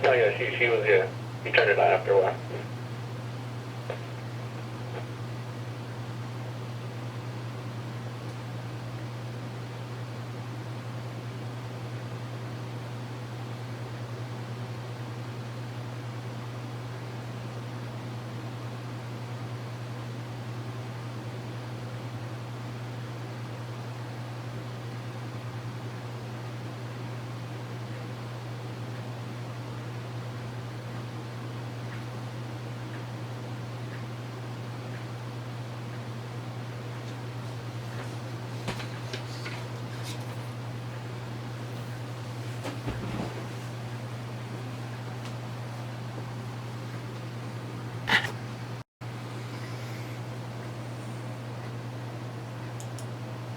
Oh yeah, she was, yeah. He turned it on after a while.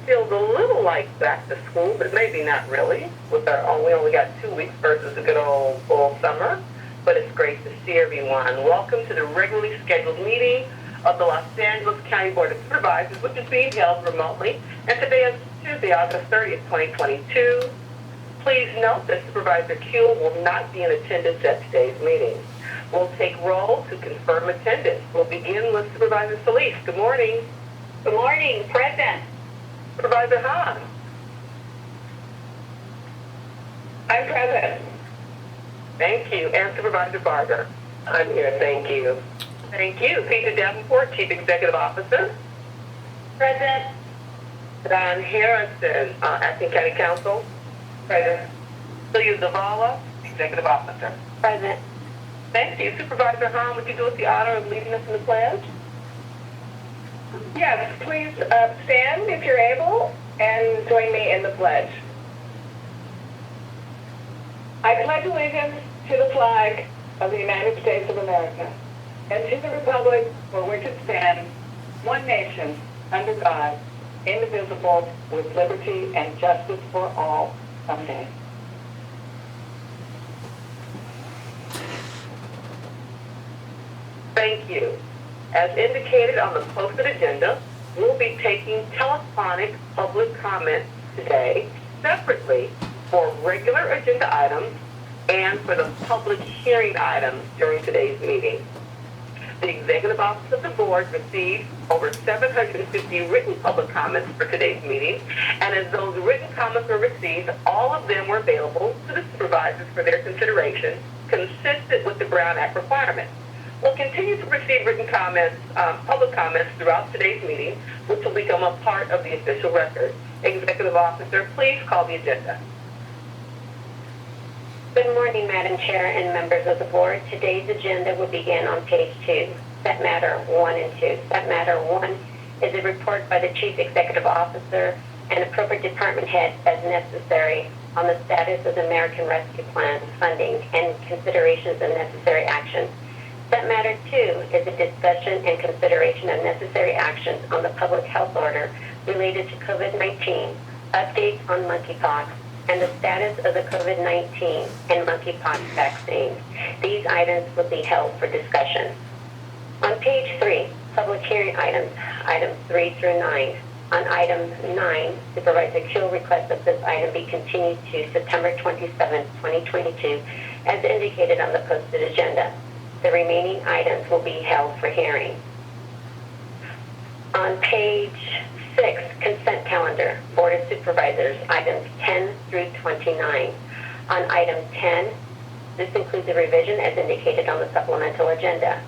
Feels a little like back to school, but maybe not really. With we only got 2 weeks versus a good old full summer. But it's great to see everyone. Welcome to the regularly scheduled meeting of the Los Angeles County Board of Supervisors, which is being held remotely. And today is Tuesday, August 30th, 2022. Please note that Supervisor Kuehl will not be in attendance at today's meeting. We'll take roll to confirm attendance. We'll begin with Supervisor Solis. Good morning. Good morning. Present. Supervisor Hahn. I'm present. Thank you. And Supervisor Barger. I'm here. Thank you. Thank you. Peter Davenport, Chief Executive Officer. Present. Don Harrison, Acting County Counsel. Present. Celia Zavala, Executive Officer. Present. Thank you. Supervisor Hahn, would you do us the honor of leading us in the pledge? Yes, please stand if you're able and join me in the pledge. I pledge allegiance to the flag of the United States of America and to the republic for which it stands, one nation, under God, indivisible, with liberty and justice for all, someday. Thank you. As indicated on the posted agenda, we'll be taking telephonic public comments today separately for regular agenda items and for the public hearing items during today's meeting. The Executive Office of the Board received over 750 written public comments for today's meeting, and as those written comments were received, all of them were available to the supervisors for their consideration, consistent with the Brown Act requirements. We'll continue to receive written comments, public comments throughout today's meeting, which will become a part of the official record. Executive Officer, please call the agenda. Good morning, Madam Chair and members of the Board. Today's agenda will begin on page 2, Set Matter 1 and 2. Set Matter 1 is a report by the Chief Executive Officer and appropriate department head as necessary on the status of the American Rescue Plan funding and considerations and necessary actions. Set matter 2 is a discussion and consideration of necessary actions on the public health order related to COVID-19, updates on monkeypox, and the status of the COVID-19 and monkeypox vaccine. These items will be held for discussion. On page 3, public hearing items 3 through 9. On item 9, Supervisor Kuehl requests that this item be continued to September 27, 2022, as indicated on the posted agenda. The remaining items will be held for hearing. On page 6, consent calendar, Board of Supervisors, items 10 through 29. On item 10, this includes a revision as indicated on the supplemental agenda.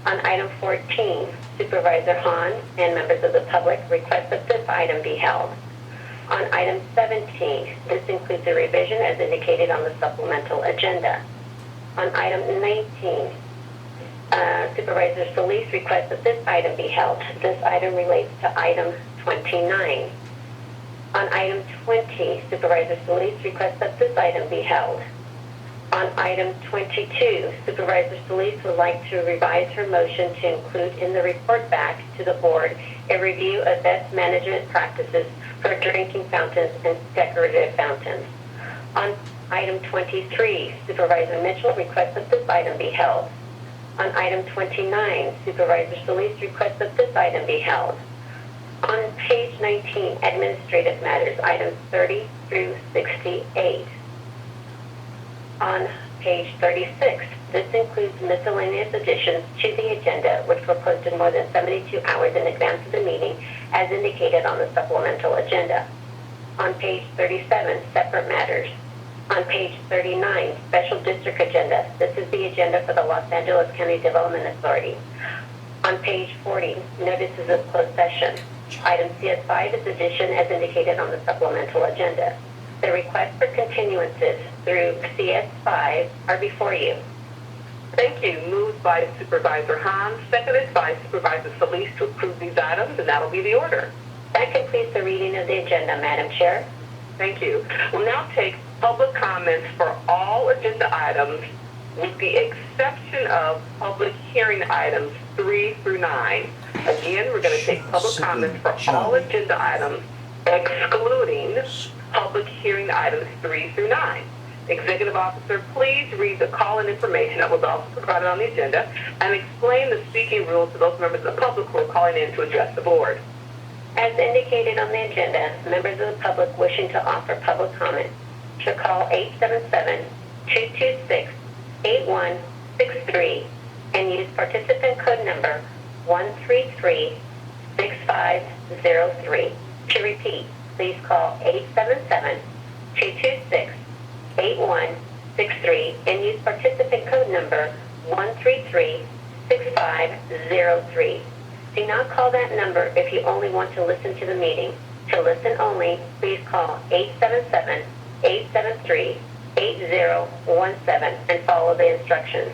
On item 14, Supervisor Hahn and members of the public request that this item be held. On item 17, this includes a revision as indicated on the supplemental agenda. On item 19, Supervisor Solis requests that this item be held. This item relates to item 29. On item 20, Supervisor Solis requests that this item be held. On item 22, Supervisor Solis would like to revise her motion to include in the report back to the board a review of best management practices for drinking fountains and decorative fountains. On item 23, Supervisor Mitchell requests that this item be held. On item 29, Supervisor Solis requests that this item be held. On page 19, administrative matters, items 30 through 68. On page 36, this includes miscellaneous additions to the agenda, which were posted more than 72 hours in advance of the meeting, as indicated on the supplemental agenda. On page 37, separate matters. On page 39, special district agenda. This is the agenda for the Los Angeles County Development Authority. On page 40, notices of closed session. Item CS5 is addition as indicated on the supplemental agenda. The requests for continuances through CS5 are before you. Thank you. Moved by Supervisor Hahn, seconded by Supervisor Solis to approve these items, and that'll be the order. That completes the reading of the agenda, Madam Chair. Thank you. We'll now take public comments for all agenda items with the exception of public hearing items 3 through 9. Again, we're going to take public comments for all agenda items excluding public hearing items 3 through 9. Executive Officer, please read the call-in information that was also provided on the agenda and explain the speaking rules to those members of the public who are calling in to address the board. As indicated on the agenda, members of the public wishing to offer public comment should call 877-226-8163 and use participant code number 133-6503. To repeat, please call 877-226-8163 and use participant code number 133-6503. Do not call that number if you only want to listen to the meeting. To listen only, please call 877-873-8017 and follow the instructions.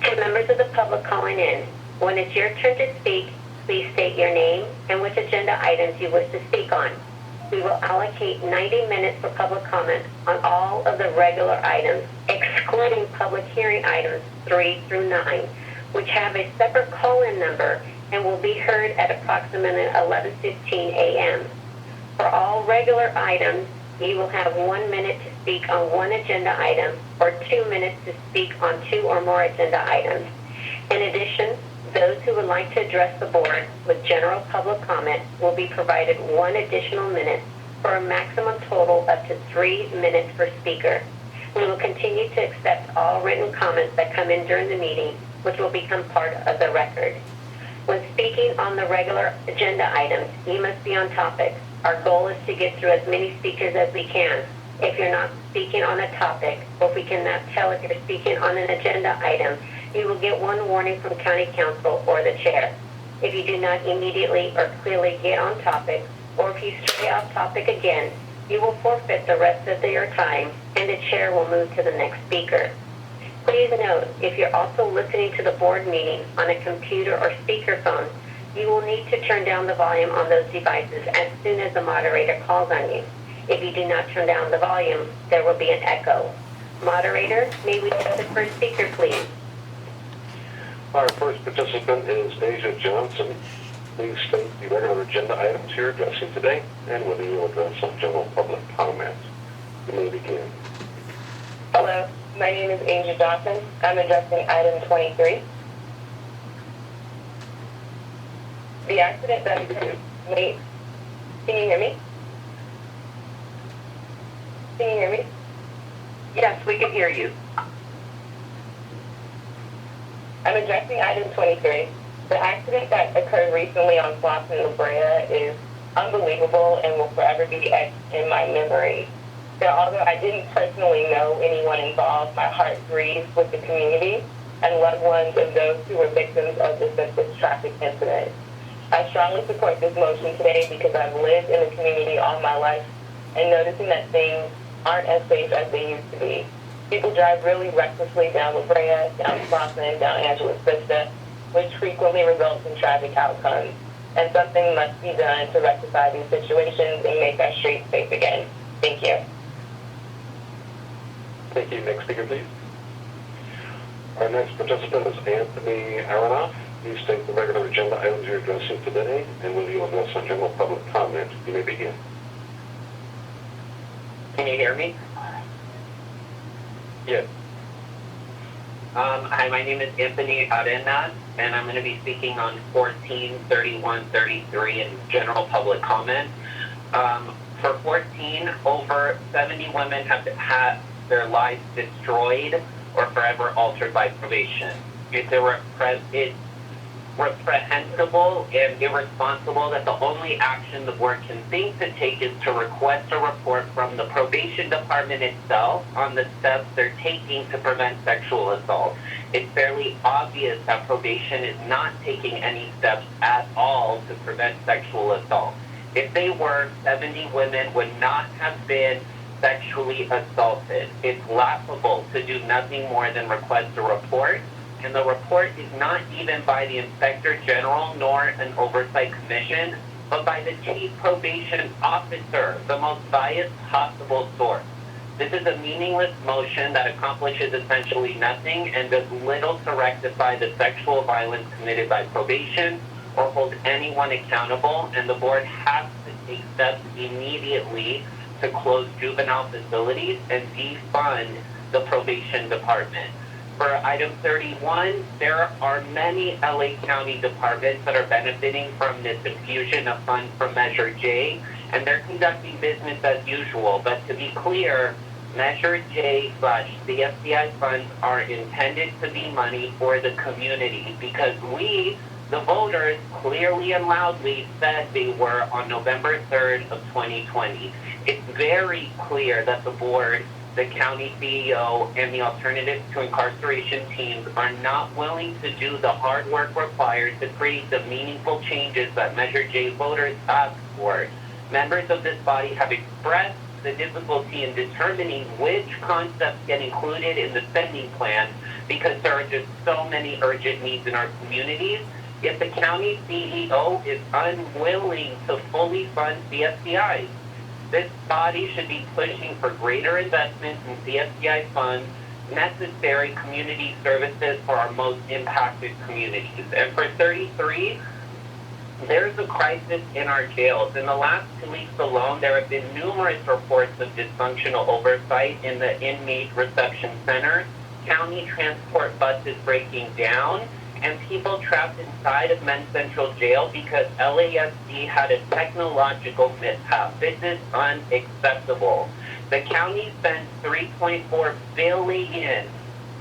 To members of the public calling in, when it's your turn to speak, please state your name and which agenda items you wish to speak on. We will allocate 90 minutes for public comment on all of the regular items, excluding public hearing items 3 through 9, which have a separate call-in number and will be heard at approximately 11:15 a.m. For all regular items, you will have 1 minute to speak on one agenda item or 2 minutes to speak on 2 or more agenda items. In addition, those who would like to address the board with general public comment will be provided 1 additional minute for a maximum total up to 3 minutes per speaker. We will continue to accept all written comments that come in during the meeting, which will become part of the record. When speaking on the regular agenda items, you must be on topic. Our goal is to get through as many speakers as we can. If you're not speaking on a topic, or if we cannot tell if you're speaking on an agenda item, you will get 1 warning from County Council or the Chair. If you do not immediately or clearly get on topic, or if you stray off topic again, you will forfeit the rest of your time, and the Chair will move to the next speaker. Please note, if you're also listening to the board meeting on a computer or speakerphone, you will need to turn down the volume on those devices as soon as the moderator calls on you. If you do not turn down the volume, there will be an echo. Moderator, may we have the first speaker, please? Our first participant is Amie Johnson. Please state the regular agenda items you're addressing today and whether you'll address some general public comments. You may begin. Hello, my name is Amie Johnson. I'm addressing item 23. The accident that occurred late. Can you hear me? Can you hear me? Yes, we can hear you. I'm addressing item 23. The accident that occurred recently on Slauson La Brea is unbelievable and will forever be etched in my memory. So although I didn't personally know anyone involved, my heart grieves with the community and loved ones of those who were victims of this senseless traffic incident. I strongly support this motion today because I've lived in the community all my life and noticing that things aren't as safe as they used to be. People drive really recklessly down La Brea, down Slauson, down Angeles Vista, which frequently results in tragic outcomes. And something must be done to rectify these situations and make our streets safe again. Thank you. Thank you. Next speaker, please. Our next participant is Anthony Aronoff. Please state the regular agenda items you're addressing today and whether you'll address some general public comment. You may begin. Can you hear me? Yes. Hi, my name is Anthony Arenas, and I'm going to be speaking on 14, 31, 33 in general public comment. For 14, over 70 women have had their lives destroyed or forever altered by probation. It's reprehensible and irresponsible that the only action the board can think to take is to request a report from the probation department itself on the steps they're taking to prevent sexual assault. It's fairly obvious that probation is not taking any steps at all to prevent sexual assault. If they were, 70 women would not have been sexually assaulted. It's laughable to do nothing more than request a report. And the report is not even by the Inspector General nor an oversight commission, but by the Chief Probation Officer, the most biased possible source. This is a meaningless motion that accomplishes essentially nothing and does little to rectify the sexual violence committed by probation or hold anyone accountable, and the board has to take steps immediately to close juvenile facilities and defund the probation department. For item 31, there are many LA County departments that are benefiting from this infusion of funds from Measure J, and they're conducting business as usual. But to be clear, Measure J/CFCI funds are intended to be money for the community because we, the voters, clearly and loudly said they were on November 3rd of 2020. It's very clear that the board, the county CEO, and the Alternatives to Incarceration teams are not willing to do the hard work required to create the meaningful changes that Measure J voters asked for. Members of this body have expressed the difficulty in determining which concepts get included in the spending plan because there are just so many urgent needs in our communities. Yet the county CEO is unwilling to fully fund CFCIs. This body should be pushing for greater investments in CFCI funds, necessary community services for our most impacted communities. And for 33, there's a crisis in our jails. In the last 2 weeks alone, there have been numerous reports of dysfunctional oversight in the inmate reception centers, county transport buses breaking down, and people trapped inside of Men's Central Jail because LASD had a technological mishap. This is unacceptable. The county spends $3.4 billion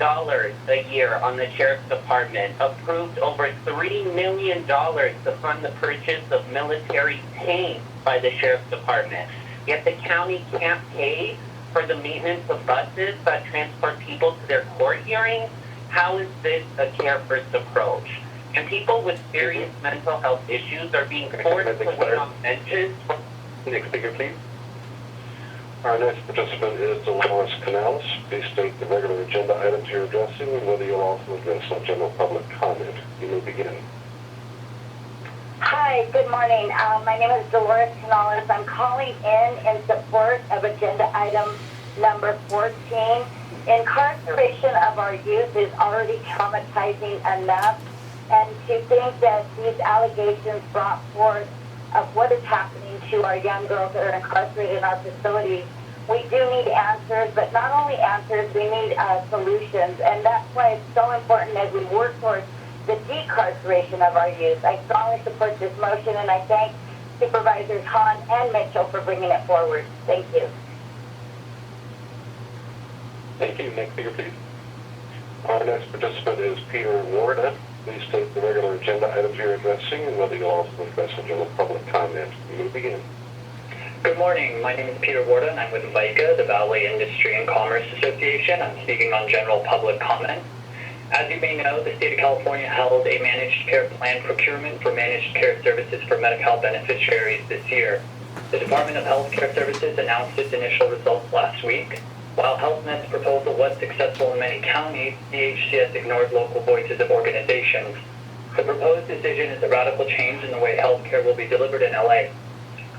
a year on the Sheriff's Department, approved over $3 million to fund the purchase of military tanks by the Sheriff's Department. Yet the county can't pay for the maintenance of buses that transport people to their court hearings. How is this a care-first approach? And people with serious mental health issues are being forced to wait on benches. Next speaker, please. Our next participant is Delores Canales. Please state the regular agenda items you're addressing and whether you'll also address some general public comment. You may begin. Hi, good morning. My name is Delores Canales. I'm calling in support of agenda item number 14. Incarceration of our youth is already traumatizing enough, and to think that these allegations brought forth of what is happening to our young girls that are incarcerated in our facilities, we do need answers, but not only answers, we need solutions, and that's why it's so important as we work towards the decarceration of our youth. I strongly support this motion, and I thank Supervisors Hahn and Mitchell for bringing it forward. Thank you. Thank you. Next speaker, please. Our next participant is Peter Warda. Please state the regular agenda items you're addressing and whether you'll also address a general public comment. You may begin. Good morning. My name is Peter Warda, and I'm with VICA, the Valley Industry and Commerce Association. I'm speaking on general public comment. As you may know, the state of California held a managed care plan procurement for managed care services for Medi-Cal beneficiaries this year. The Department of Health Care Services announced its initial results last week. While HealthNet's proposal was successful in many counties, DHCS ignored local voices of organizations. The proposed decision is a radical change in the way health care will be delivered in LA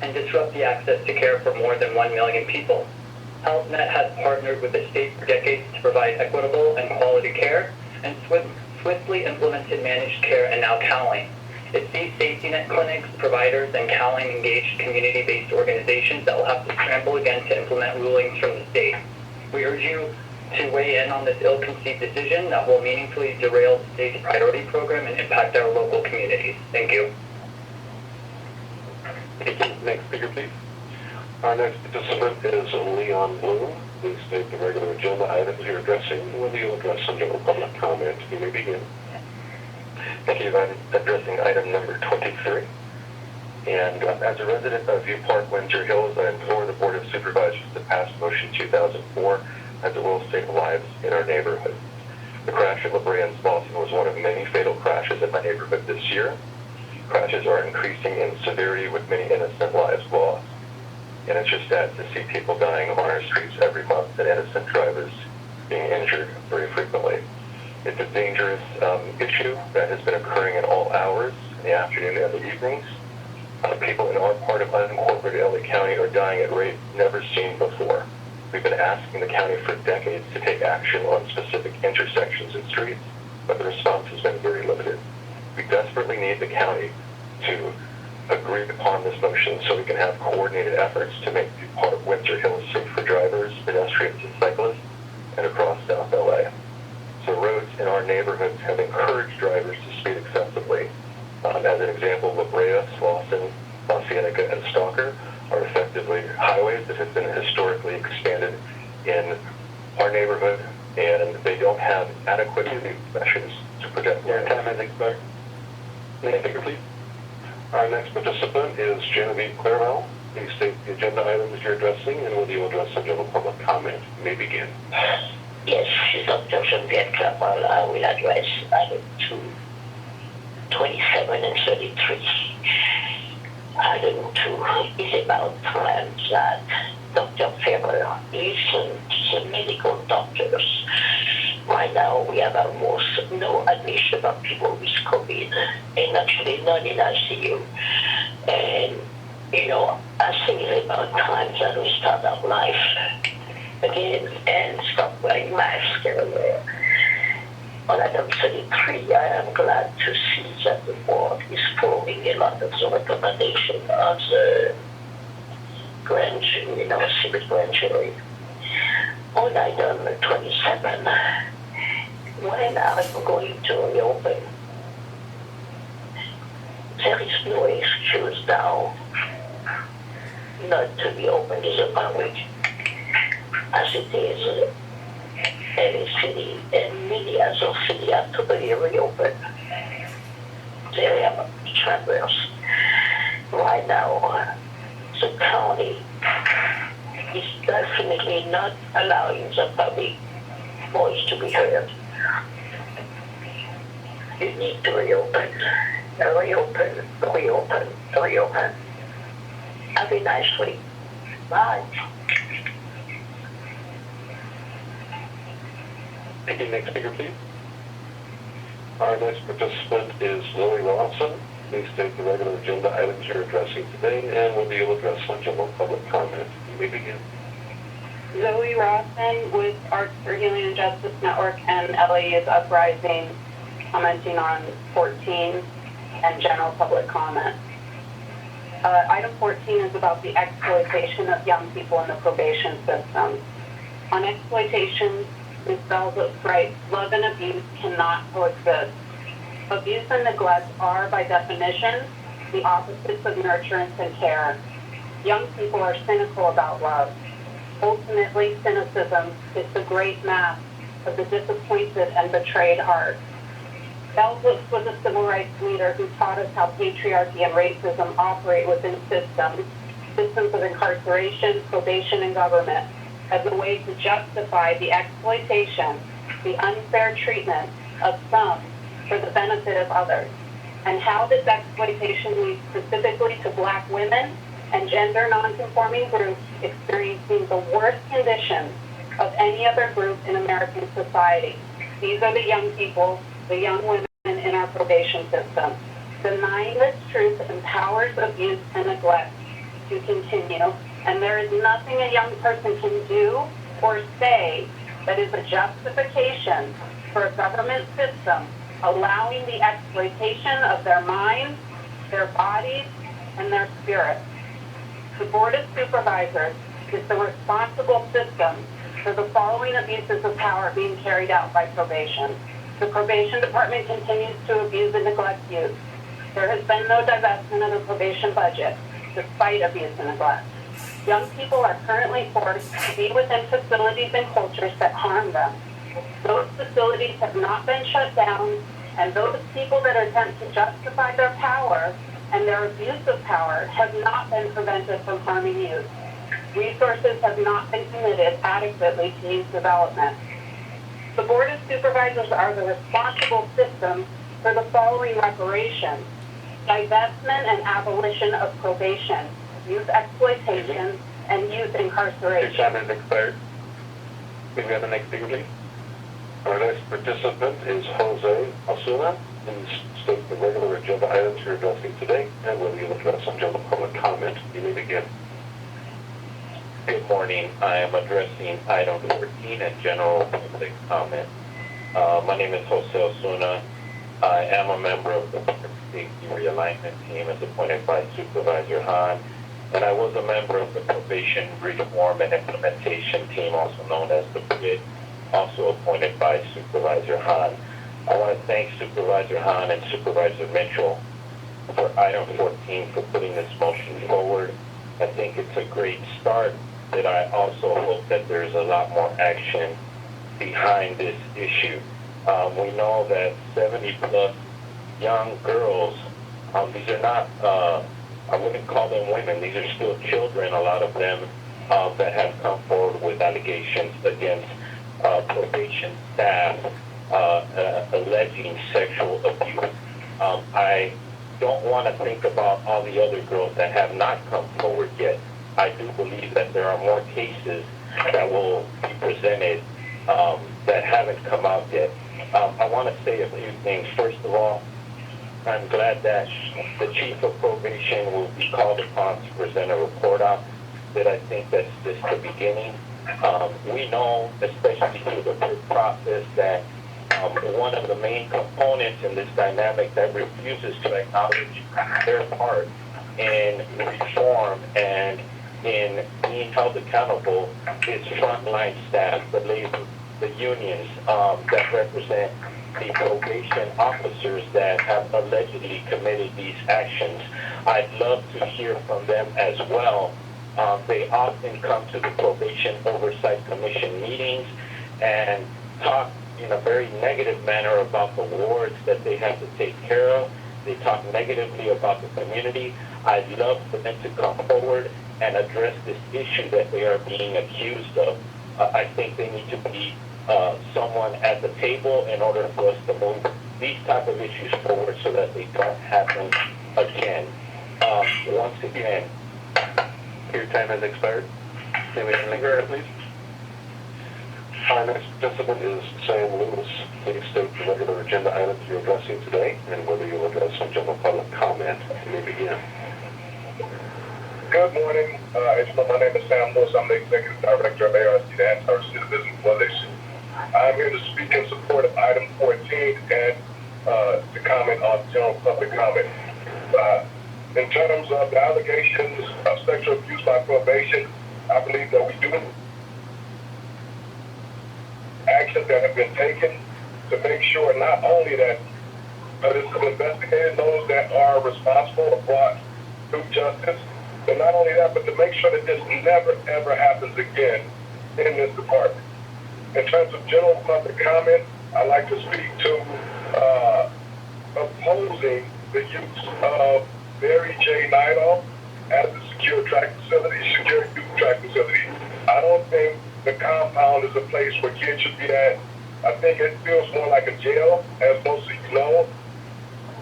and disrupt the access to care for more than 1 million people. HealthNet has partnered with the state for decades to provide equitable and quality care, and swiftly implemented managed care and now Cowling. It's these safety net clinics, providers, and Cowling engaged community-based organizations that will have to scramble again to implement rulings from the state. We urge you to weigh in on this ill-conceived decision that will meaningfully derail the state's priority program and impact our local communities. Thank you. Thank you. Next speaker, please. Our next participant is Leon Bloom. Please state the regular agenda items you're addressing and whether you'll address some general public comment. You may begin. Thank you. I'm addressing item number 23. And as a resident of View Park, Windsor Hills, I implore the Board of Supervisors to pass Motion 2004 as it will save lives in our neighborhood. The crash at La Brea and Boston was one of many fatal crashes in my neighborhood this year. Crashes are increasing in severity with many innocent lives lost. And it's just sad to see people dying on our streets every month and innocent drivers being injured very frequently. It's a dangerous issue that has been occurring in all hours, in the afternoon and the evenings. People in our part of unincorporated LA County are dying at rates never seen before. We've been asking the county for decades to take action on specific intersections and streets, but the response has been very limited. We desperately need the county to agree upon this motion so we can have coordinated efforts to make part of Windsor Hills safe for drivers, pedestrians, and cyclists, and across South LA. So roads in our neighborhoods have encouraged drivers to speed excessively. As an example, La Brea, Slauson, La Cienega, and Stalker are effectively highways that have been historically expanded in our neighborhood, and they don't have adequate measures to protect Your time has expired. Next speaker, please. Our next participant is Genevieve Clairol. Please state the agenda items you're addressing and whether you'll address some general public comment. You may begin. Yes, Dr. Genevieve Clairol. I will address item 2, 27 and 33. Item 2 is about times that Dr. Ferrer listened to the medical doctors. Right now, we have almost no admission of people with COVID, and actually none in ICU. And, I think it's about time that we start our life again and stop wearing masks everywhere. On item 33, I am glad to see that the board is following a lot of the recommendations of the grand jury, civil grand jury. On item 27, when are you going to reopen? There is no excuse now not to reopen the public as it is. Every city and millions of cities are totally reopened. They have chambers. Right now, the county is definitely not allowing the public voice to be heard. You need to reopen. Reopen. Have a nice week. Bye. Thank you. Next speaker, please. Our next participant is Zoie Ronson. Please state the regular agenda items you're addressing today and whether you'll address some general public comment. You may begin. Zoie Rawson with Arts for Healing and Justice Network and LA's Uprising, commenting on 14 and general public comment. Item 14 is about the exploitation of young people in the probation system. On exploitation, Ms. Bell's writes, love and abuse cannot coexist. Abuse and neglect are, by definition, the opposites of nurturance and care. Young people are cynical about love. Ultimately, cynicism is the great mask of the disappointed and betrayed heart. Bell Hooks was a civil rights leader who taught us how patriarchy and racism operate within systems of incarceration, probation, and government, as a way to justify the exploitation, the unfair treatment of some for the benefit of others, and how this exploitation leads specifically to Black women and gender nonconforming groups experiencing the worst conditions of any other group in American society. These are the young people, the young women in our probation system. Denying this truth empowers abuse and neglect to continue, and there is nothing a young person can do or say that is a justification for a government system allowing the exploitation of their minds, their bodies, and their spirits. The Board of Supervisors is the responsible system for the following abuses of power being carried out by probation. The probation department continues to abuse and neglect youth. There has been no divestment of the probation budget, despite abuse and neglect. Young people are currently forced to be within facilities and cultures that harm them. Those facilities have not been shut down, and those people that attempt to justify their power and their abuse of power have not been prevented from harming youth. Resources have not been committed adequately to youth development. The Board of Supervisors are the responsible system for the following reparations: divestment and abolition of probation, youth exploitation, and youth incarceration. Your time has expired. Can we have the next speaker, please? Our next participant is Jose Osuna. Please state the regular agenda items you're addressing today and whether you'll address on general public comment. You may begin. Good morning. I am addressing item 14 and general public comment. My name is Jose Osuna. I am a member of the Public Safety Realignment Team as appointed by Supervisor Hahn, and I was a member of the Probation Reform and Implementation Team, also known as the PRID, also appointed by Supervisor Hahn. I want to thank Supervisor Hahn and Supervisor Mitchell for item 14 for putting this motion forward. I think it's a great start, but I also hope that there's a lot more action behind this issue. We know that 70-plus young girls, these are not, I wouldn't call them women, these are still children, a lot of them, that have come forward with allegations against probation staff alleging sexual abuse. I don't want to think about all the other girls that have not come forward yet. I do believe that there are more cases that will be presented that haven't come out yet. I want to say a few things. First of all, I'm glad that the chief of probation will be called upon to present a report out, that I think that's just the beginning. We know, especially through the process, that one of the main components in this dynamic that refuses to acknowledge their part in reform and in being held accountable is frontline staff, the labor, the unions that represent the probation officers that have allegedly committed these actions. I'd love to hear from them as well. They often come to the Probation Oversight Commission meetings and talk in a very negative manner about the wards that they have to take care of. They talk negatively about the community. I'd love for them to come forward and address this issue that they are being accused of. I think they need to be someone at the table in order for us to move these type of issues forward so that they don't happen again. Once again, Your time has expired. Can we have the next speaker, please? Our next participant is Sam Lewis. Please state the regular agenda items you're addressing today and whether you'll address on general public comment. You may begin. Good morning. As you know, my name is Sam Lewis. I'm the Executive Director of ARC, the Anti-Recidivism Coalition. I'm here to speak in support of item 14 and to comment on general public comment. In terms of the allegations of sexual abuse by probation, I believe that we do actions that have been taken to make sure not only that it's investigated, those that are responsible are brought to justice, but not only that, but to make sure that this never, ever happens again in this department. In terms of general public comment, I'd like to speak to opposing the use of Mary J. Natal as a secure youth track facility. I don't think the compound is a place where kids should be at. I think it feels more like a jail, as most of you know.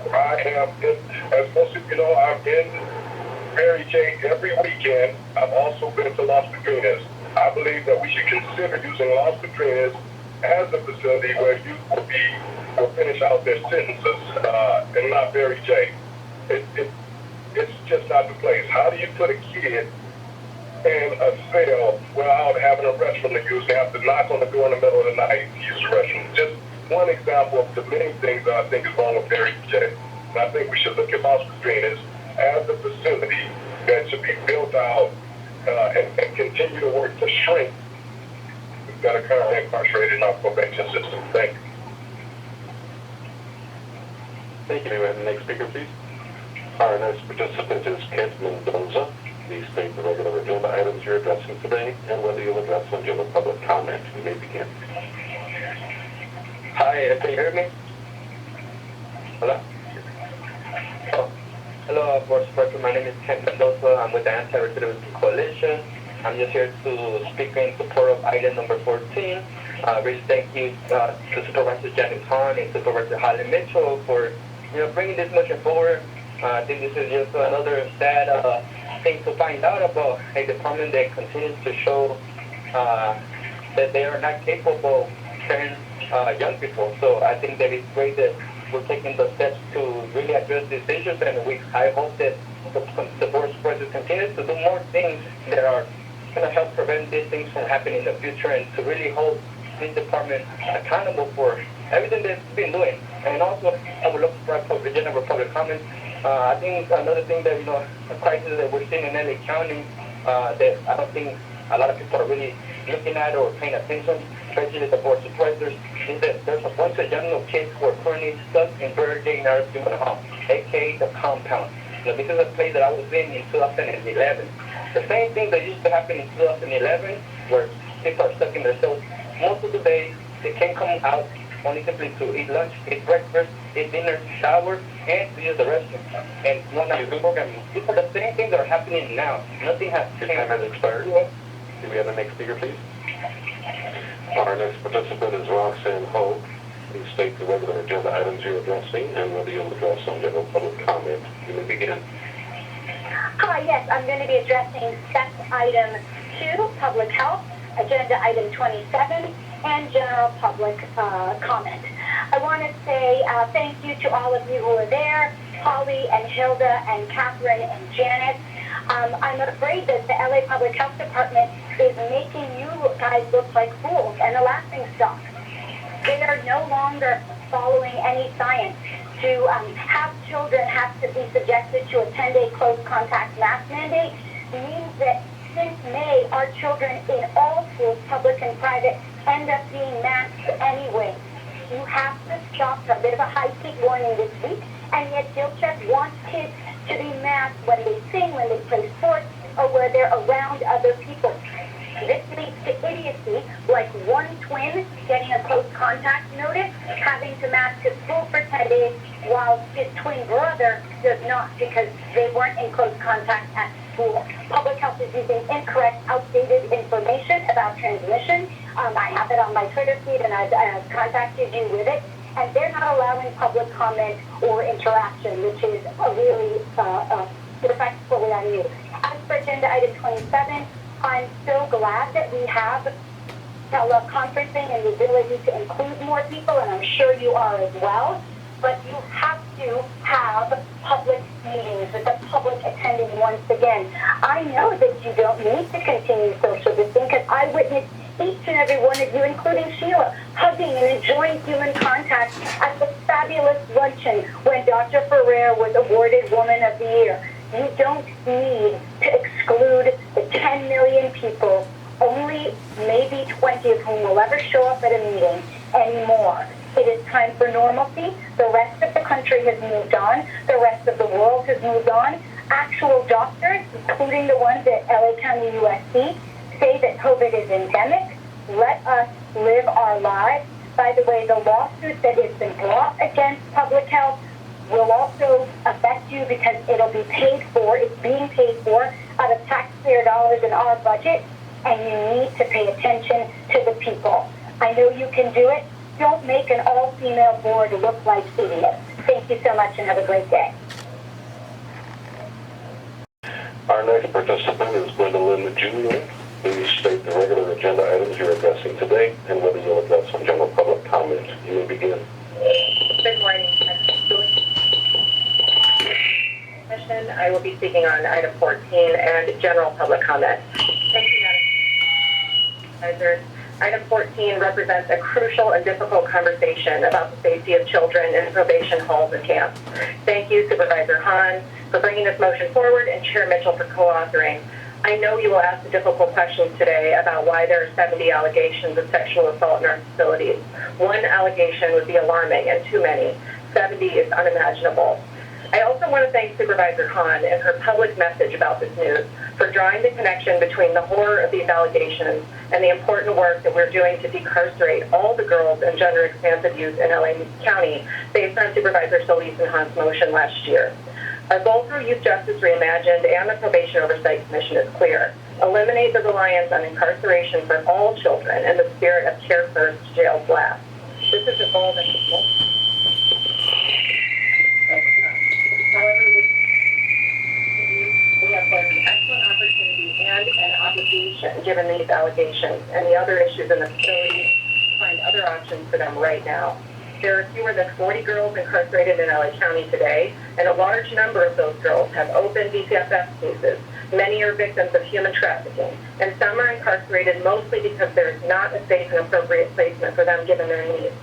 As most of you know, I'm in Mary J. every weekend. I've also been to Las Padrinas. I believe that we should consider using Las Padrinas as a facility where youth will finish out their sentences and not Mary J. It's just not the place. How do you put a kid in a cell without having a restroom to use? They have to knock on the door in the middle of the night to use the restroom. Just one example of the many things that I think is wrong with Mary J. And I think we should look at Las Padrinas as a facility that should be built out and continue to work to shrink that are currently incarcerated in our probation system. Thank you. Thank you. May we have the next speaker, please? Our next participant is Kent Mendoza. Please state the regular agenda items you're addressing today and whether you'll address them during public comment. You may begin. Hi, can you hear me? Hello? Oh, hello, Board Supervisor. My name is Kent Mendoza. I'm with the Anti-Recidivism Coalition. I'm just here to speak in support of item number 14. Really thank you to Supervisor Janice Hahn and Supervisor Holly Mitchell for bringing this motion forward. I think this is just another sad thing to find out about a department that continues to show that they are not capable of training young people. So I think that it's great that we're taking the steps to really address these issues, and I hope that the Board of Supervisors continues to do more things that are going to help prevent these things from happening in the future and to really hold this department accountable for everything that it's been doing. And also, I would look for a general public comment. I think another thing that, a crisis that we're seeing in LA County that I don't think a lot of people are really looking at or paying attention, especially the Board of Supervisors, is that there's a bunch of young kids who are currently stuck in Virgin Juvenile Home, aka the compound. This is a place that I was in 2011. The same thing that used to happen in 2011, where people are stuck in their cells most of the day. They can't come out only simply to eat lunch, eat breakfast, eat dinner, shower, and to use the restroom. And one after the program. These are the same things that are happening now. Nothing has changed. Your time has expired. Can we have the next speaker, please? Our next participant is Roxanne Hogue. Please state the regular agenda items you're addressing and whether you'll address some general public comment. You may begin. Hi, yes, I'm going to be addressing SEP item 2, public health, agenda item 27, and general public comment. I want to say thank you to all of you who are there, Holly and Hilda and Catherine and Janet. I'm afraid that the LA Public Health Department is making you guys look like fools and a laughingstock. They are no longer following any science. To have children have to be subjected to a 10-day close contact mask mandate means that since May, our children in all schools, public and private, end up being masked anyway. You have to stop. A bit of a high-peak warning this week, and yet Gilchrist wants kids to be masked when they sing, when they play sports, or where they're around other people. This leads to idiocy, like one twin getting a close contact notice, having to mask his school for 10 days, while his twin brother does not because they weren't in close contact at school. Public health is using incorrect, outdated information about transmission. I have it on my Twitter feed, and I've contacted you with it. And they're not allowing public comment or interaction, which is really respectfully on you. As for agenda item 27, I'm so glad that we have teleconferencing and the ability to include more people, and I'm sure you are as well. But you have to have public meetings with the public attending once again. I know that you don't need to continue social distancing because I witnessed each and every one of you, including Sheila, hugging and enjoying human contact at the fabulous luncheon when Dr. Ferrer was awarded Woman of the Year. You don't need to exclude the 10 million people, only maybe 20 of whom will ever show up at a meeting anymore. It is time for normalcy. The rest of the country has moved on. The rest of the world has moved on. Actual doctors, including the ones at LA County USC, say that COVID is endemic. Let us live our lives. By the way, the lawsuit that has been brought against public health will also affect you because it'll be paid for. It's being paid for out of taxpayer dollars in our budget, and you need to pay attention to the people. I know you can do it. Don't make an all-female board look like idiots. Thank you so much and have a great day. Our next participant is Brenda Lynn Jr. Please state the regular agenda items you're addressing today and whether you'll address some general public comment. You may begin. Good morning. I will be speaking on item 14 and general public comment. Thank you, Madam Supervisor. Item 14 represents a crucial and difficult conversation about the safety of children in probation halls and camps. Thank you, Supervisor Hahn, for bringing this motion forward and Chair Mitchell for co-authoring. I know you will ask the difficult questions today about why there are 70 allegations of sexual assault in our facilities. One allegation would be alarming and too many. 70 is unimaginable. I also want to thank Supervisor Hahn and her public message about this news for drawing the connection between the horror of these allegations and the important work that we're doing to decarcerate all the girls and gender-expansive youth in LA County based on Supervisor Solis and Hahn's motion last year. Our goal through Youth Justice Reimagined and the Probation Oversight Commission is clear. Eliminate the reliance on incarceration for all children in the spirit of care first, jail last. This is a goal that however, we have both an excellent opportunity and an obligation, given these allegations and the other issues in the facility, to find other options for them right now. There are fewer than 40 girls incarcerated in LA County today, and a large number of those girls have open DCFS cases. Many are victims of human trafficking, and some are incarcerated mostly because there is not a safe and appropriate placement for them given their needs.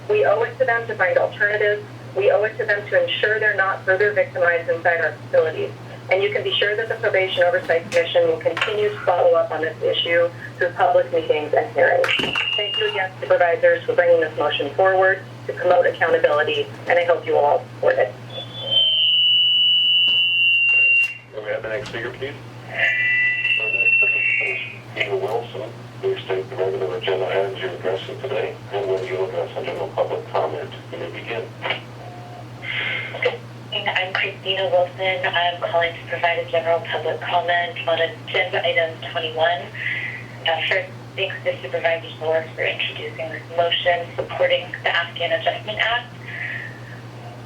We owe it to them to find alternatives. We owe it to them to ensure they're not further victimized inside our facilities. And you can be sure that the Probation Oversight Commission will continue to follow up on this issue through public meetings and hearings. Thank you again, supervisors, for bringing this motion forward to promote accountability, and I hope you will all support it. Can we have the next speaker, please? Our next participant is Gena Wilson. Please state the regular agenda items you're addressing today and whether you'll address a general public comment. You may begin. I'm Christina Wilson. I'm calling to provide a general public comment on agenda item 21. First, thanks to Supervisor Delores for introducing this motion supporting the Afghan Adjustment Act.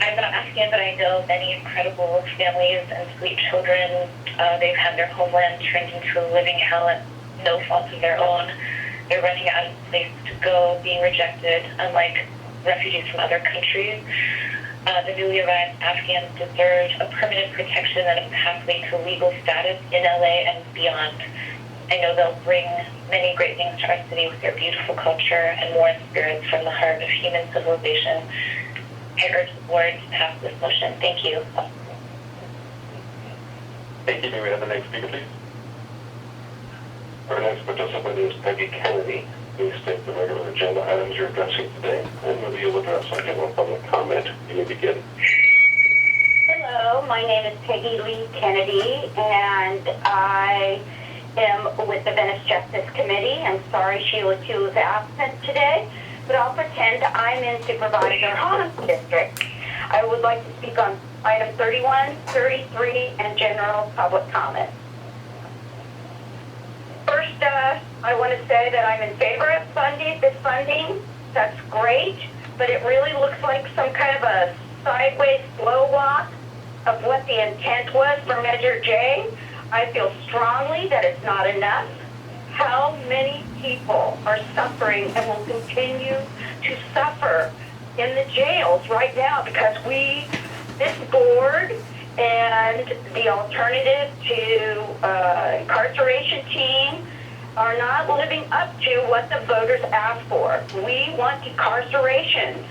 I'm not Afghan, but I know many incredible families and sweet children. They've had their homeland turned into a living hell at no fault of their own. They're running out of places to go, being rejected, unlike refugees from other countries. The newly arrived Afghans deserve a permanent protection and a pathway to legal status in LA and beyond. I know they'll bring many great things to our city with their beautiful culture and warm spirits from the heart of human civilization. I urge the board to pass this motion. Thank you. Thank you. May we have the next speaker, please? Our next participant is Peggy Kennedy. Please state the regular agenda items you're addressing today and whether you'll address a general public comment. You may begin. Hello, my name is Peggy Lee Kennedy, and I am with the Venice Justice Committee. I'm sorry Sheila Q is absent today, but I'll pretend I'm in Supervisor Hahn's district. I would like to speak on item 31, 33, and general public comment. First, I want to say that I'm in favor of this funding. That's great, but it really looks like some kind of a sideways slow walk of what the intent was for Measure J. I feel strongly that it's not enough. How many people are suffering and will continue to suffer in the jails right now because this board and the alternative to incarceration team are not living up to what the voters asked for. We want decarceration,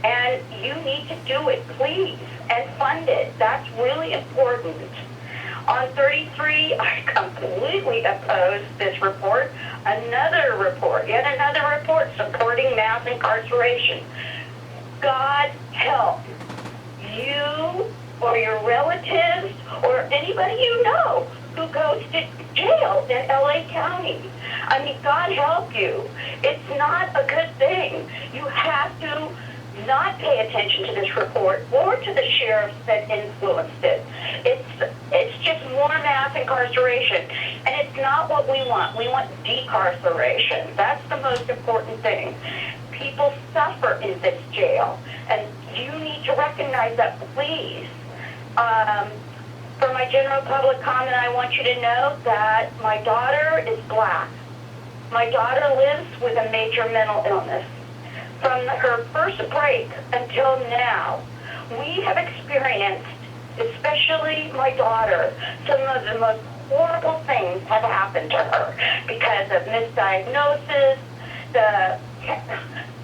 and you need to do it, please, and fund it. That's really important. On 33, I completely oppose this report. Yet another report supporting mass incarceration. God help you or your relatives or anybody you know who goes to jail in LA County. I mean, God help you. It's not a good thing. You have to not pay attention to this report or to the sheriffs that influenced it. It's just more mass incarceration, and it's not what we want. We want decarceration. That's the most important thing. People suffer in this jail, and you need to recognize that, please. For my general public comment, I want you to know that my daughter is Black. My daughter lives with a major mental illness. From her first break until now, we have experienced, especially my daughter, some of the most horrible things have happened to her because of misdiagnosis,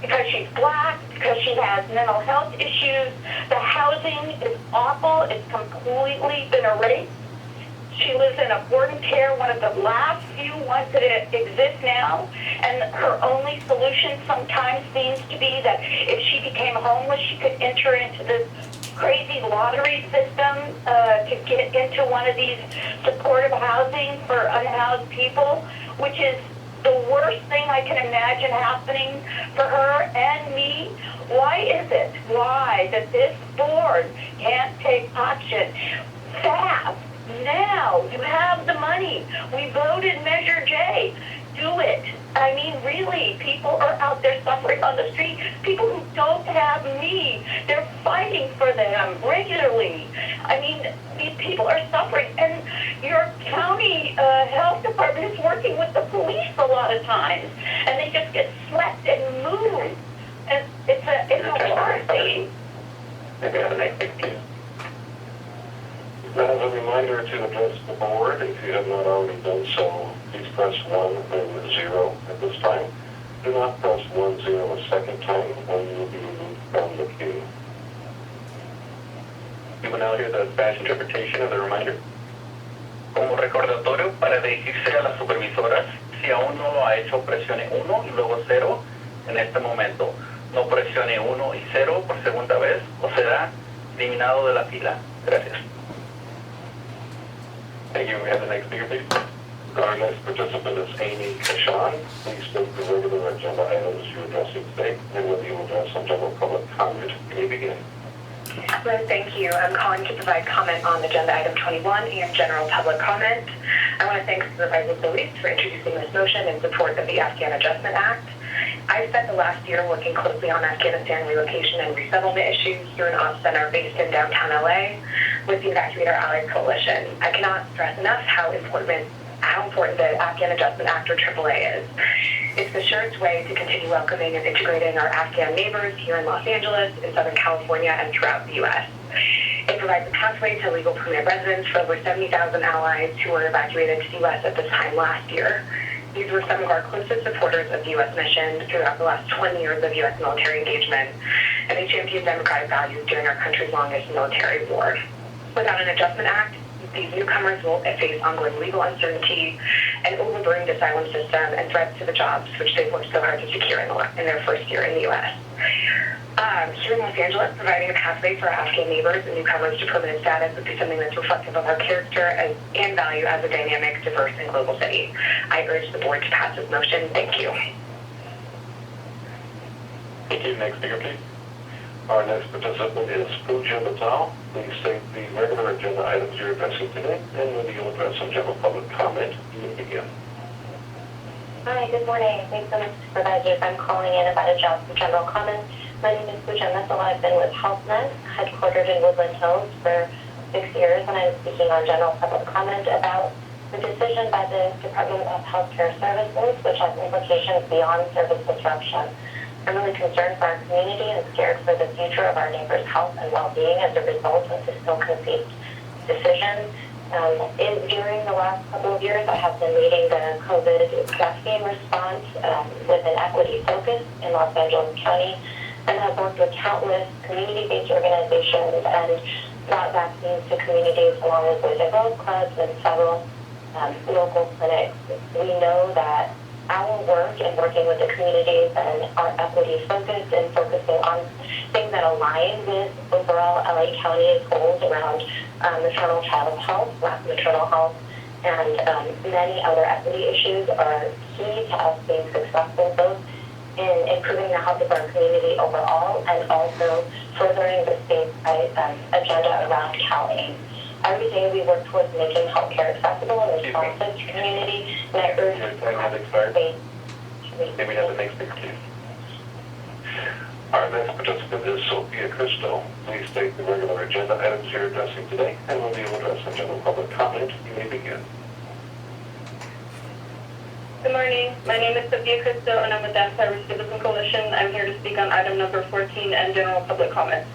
because she's Black, because she has mental health issues. The housing is awful. It's completely been erased. She lives in a board and care, one of the last few ones that exist now, and her only solution sometimes seems to be that if she became homeless, she could enter into this crazy lottery system to get into one of these supportive housing for unhoused people, which is the worst thing I can imagine happening for her and me. Why is it? Why that this board can't take action fast? Now, you have the money. We voted Measure J. Do it. I mean, really, people are out there suffering on the street. People who don't have me, they're fighting for them regularly. I mean, these people are suffering. And your county health department is working with the police a lot of times. And they just get swept and moved. And it's a hard thing. Maybe have a nice big piece. Now, as a reminder to address the board, if you have not already done so, please press 1 and 0 at this time. Do not press 1, 0 a second time, or you will be removed from the queue. You will now hear the Spanish interpretation of the reminder. Como recordatorio para dirigirse a las supervisoras, si aún no lo ha hecho, presione 1 y luego 0 en este momento. No presione 1 y 0 por segunda vez o será eliminado de la fila. Gracias. Thank you. We have the next speaker, please. Our next participant is Amie Johnson. Please state the regular agenda items you're addressing today, and whether you will address some general public comment. You may begin. Well, thank you. I'm calling to provide comment on agenda item 21 and general public comment. I want to thank Supervisor Zoie for introducing this motion in support of the Afghan Adjustment Act. I spent the last year working closely on Afghanistan relocation and resettlement issues through an ops center based in downtown LA with the Evacuator Allies Coalition. I cannot stress enough how important the Afghan Adjustment Act, or AAA, is. It's the surest way to continue welcoming and integrating our Afghan neighbors here in Los Angeles, in Southern California, and throughout the U.S. It provides a pathway to legal permanent residence for over 70,000 allies who were evacuated to the U.S. at this time last year. These were some of our closest supporters of the U.S. mission throughout the last 20 years of U.S. military engagement, and they championed democratic values during our country's longest military war. Without an Adjustment Act, these newcomers will face ongoing legal uncertainty, an overburdened asylum system, and threats to the jobs which they've worked so hard to secure in their first year in the U.S. Here in Los Angeles, providing a pathway for Afghan neighbors and newcomers to permanent status would be something that's reflective of our character and value as a dynamic, diverse, and global city. I urge the board to pass this motion. Thank you. Thank you. Next speaker, please. Our next participant is Natal. Please state the regular agenda items you're addressing today, and whether you'll address some general public comment. You may begin. Hi, good morning. Thanks so much, Supervisors. I'm calling in about a general comment. My name is Natal. I've been with HealthNet, headquartered in Woodland Hills for 6 years, and I'm speaking on general public comment about the decision by the Department of Healthcare Services, which has implications beyond service disruption. I'm really concerned for our community and scared for the future of our neighbors' health and well-being as a result of this ill-conceived decision. During the last couple of years, I have been leading the COVID vaccine response with an equity focus in Los Angeles County, and have worked with countless community-based organizations and brought vaccines to communities along with Boys and Girls Clubs and several local clinics. We know that our work in working with the communities and our equity focus and focusing on things that align with overall LA County's goals around maternal child health, Black maternal health, and many other equity issues are key to us being successful, both in improving the health of our community overall and also furthering the state's agenda around CalAIM. Every day we work towards making healthcare accessible and responsive to community, and I urge your time has expired. May we have the next speaker, please? Our next participant is Sophia Crystal. Please state the regular agenda items you're addressing today, and when we will address some general public comment, you may begin. Good morning. My name is Sophia Crystal, and I'm with the Anti-Recidivism Coalition. I'm here to speak on item number 14 and general public comment.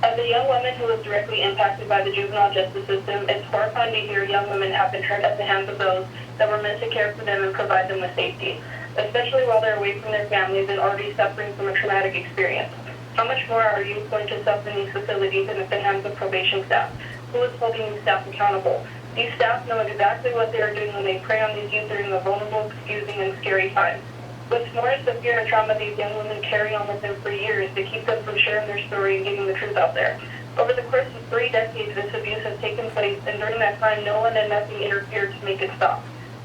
As a young woman who was directly impacted by the juvenile justice system, it's horrifying to hear young women have been hurt at the hands of those that were meant to care for them and provide them with safety, especially while they're away from their families and already suffering from a traumatic experience. How much more are youth going to suffer in these facilities and at the hands of probation staff? Who is holding these staff accountable? These staff know exactly what they are doing when they prey on these youth during a vulnerable, confusing, and scary time. What's more is the fear and trauma these young women carry on with them for years to keep them from sharing their story and getting the truth out there. Over the course of 3 decades, this abuse has taken place, and during that time, no one and nothing interfered to make it stop.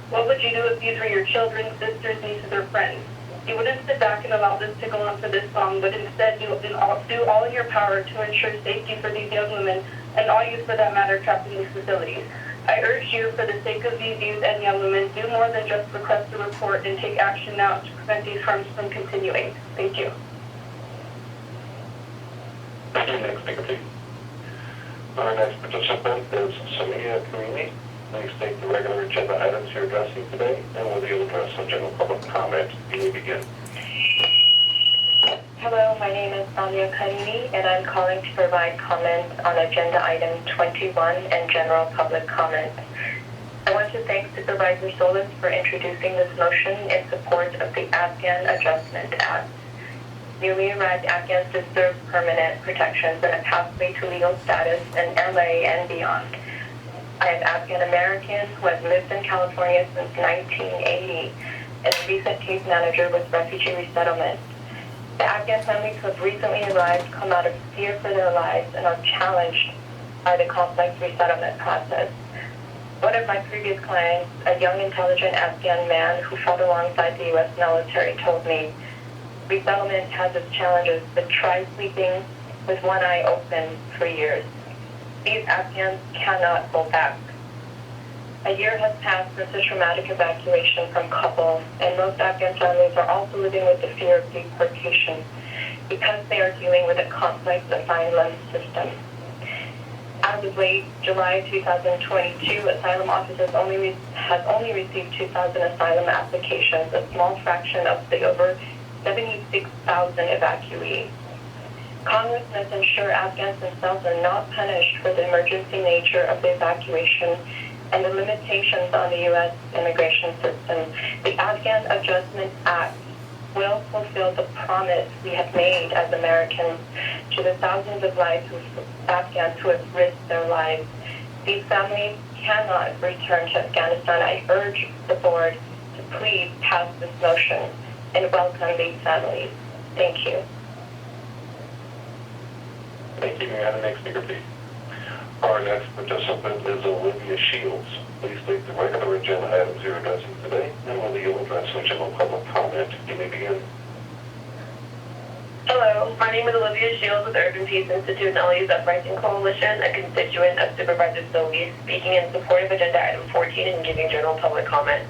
What would you do if these were your children, sisters, nieces, or friends? You wouldn't sit back and allow this to go on for this long, but instead do all in your power to ensure safety for these young women and all youth for that matter trapped in these facilities. I urge you, for the sake of these youth and young women, do more than just request a report and take action now to prevent these harms from continuing. Thank you. Next speaker, please. Our next participant is Samia Karimi. Please state the regular agenda items you're addressing today, and whether you'll address some general public comment. You may begin. Hello, my name is Amie Johnson, and I'm calling to provide comment on agenda item 21 and general public comment. I want to thank Supervisor Solis for introducing this motion in support of the Afghan Adjustment Act. Newly arrived Afghans deserve permanent protections and a pathway to legal status in LA and beyond. I am Afghan American who has lived in California since 1980 and a recent case manager with refugee resettlement. The Afghan families who have recently arrived come out of fear for their lives and are challenged by the complex resettlement process. One of my previous clients, a young, intelligent Afghan man who fought alongside the U.S. military, told me, resettlement has its challenges, but try sleeping with one eye open for years. These Afghans cannot go back. A year has passed since a traumatic evacuation from Kabul, and most Afghan families are also living with the fear of deportation because they are dealing with a complex asylum system. As of late July 2022, asylum offices has only received 2,000 asylum applications, a small fraction of the over 76,000 evacuees. Congress must ensure Afghans themselves are not punished for the emergency nature of the evacuation and the limitations on the U.S. immigration system. The Afghan Adjustment Act will fulfill the promise we have made as Americans to the thousands of Afghans who have risked their lives. These families cannot return to Afghanistan. I urge the board to please pass this motion and welcome these families. Thank you. Thank you. May I have the next speaker, please? Our next participant is Olivia Shields. Please state the regular agenda items you're addressing today, and whether you'll address some general public comment. You may begin. Hello, my name is Olivia Shields with Urban Peace Institute and LA's Uprising Coalition, a constituent of Supervisor Zoie, speaking in support of agenda item 14 and giving general public comment.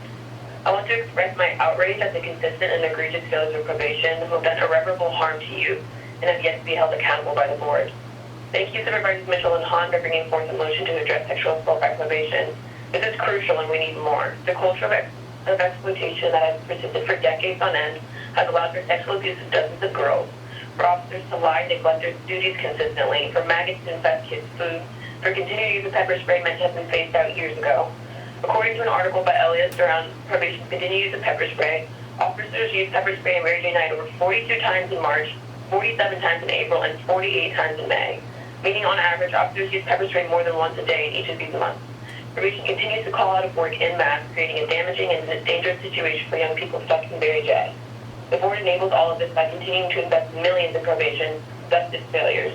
I want to express my outrage at the consistent and egregious failures of probation who have done irreparable harm to you and have yet to be held accountable by the board. Thank you, Supervisors Mitchell and Hahn, for bringing forth a motion to address sexual assault by probation. This is crucial and we need more. The culture of exploitation that has persisted for decades on end has allowed for sexual abuse of dozens of girls, for officers to lie and neglect their duties consistently, for maggots to infest kids' food, for continued use of pepper spray meant to have been phased out years ago. According to an article by Elliott around probation's continued use of pepper spray, officers used pepper spray and Mary Jane night over 42 times in March, 47 times in April, and 48 times in May. Meaning on average, officers use pepper spray more than once a day in each of these months. Probation continues to call out of work en masse, creating a damaging and dangerous situation for young people stuck in Mary J. The board enables all of this by continuing to invest millions in probation, thus its failures.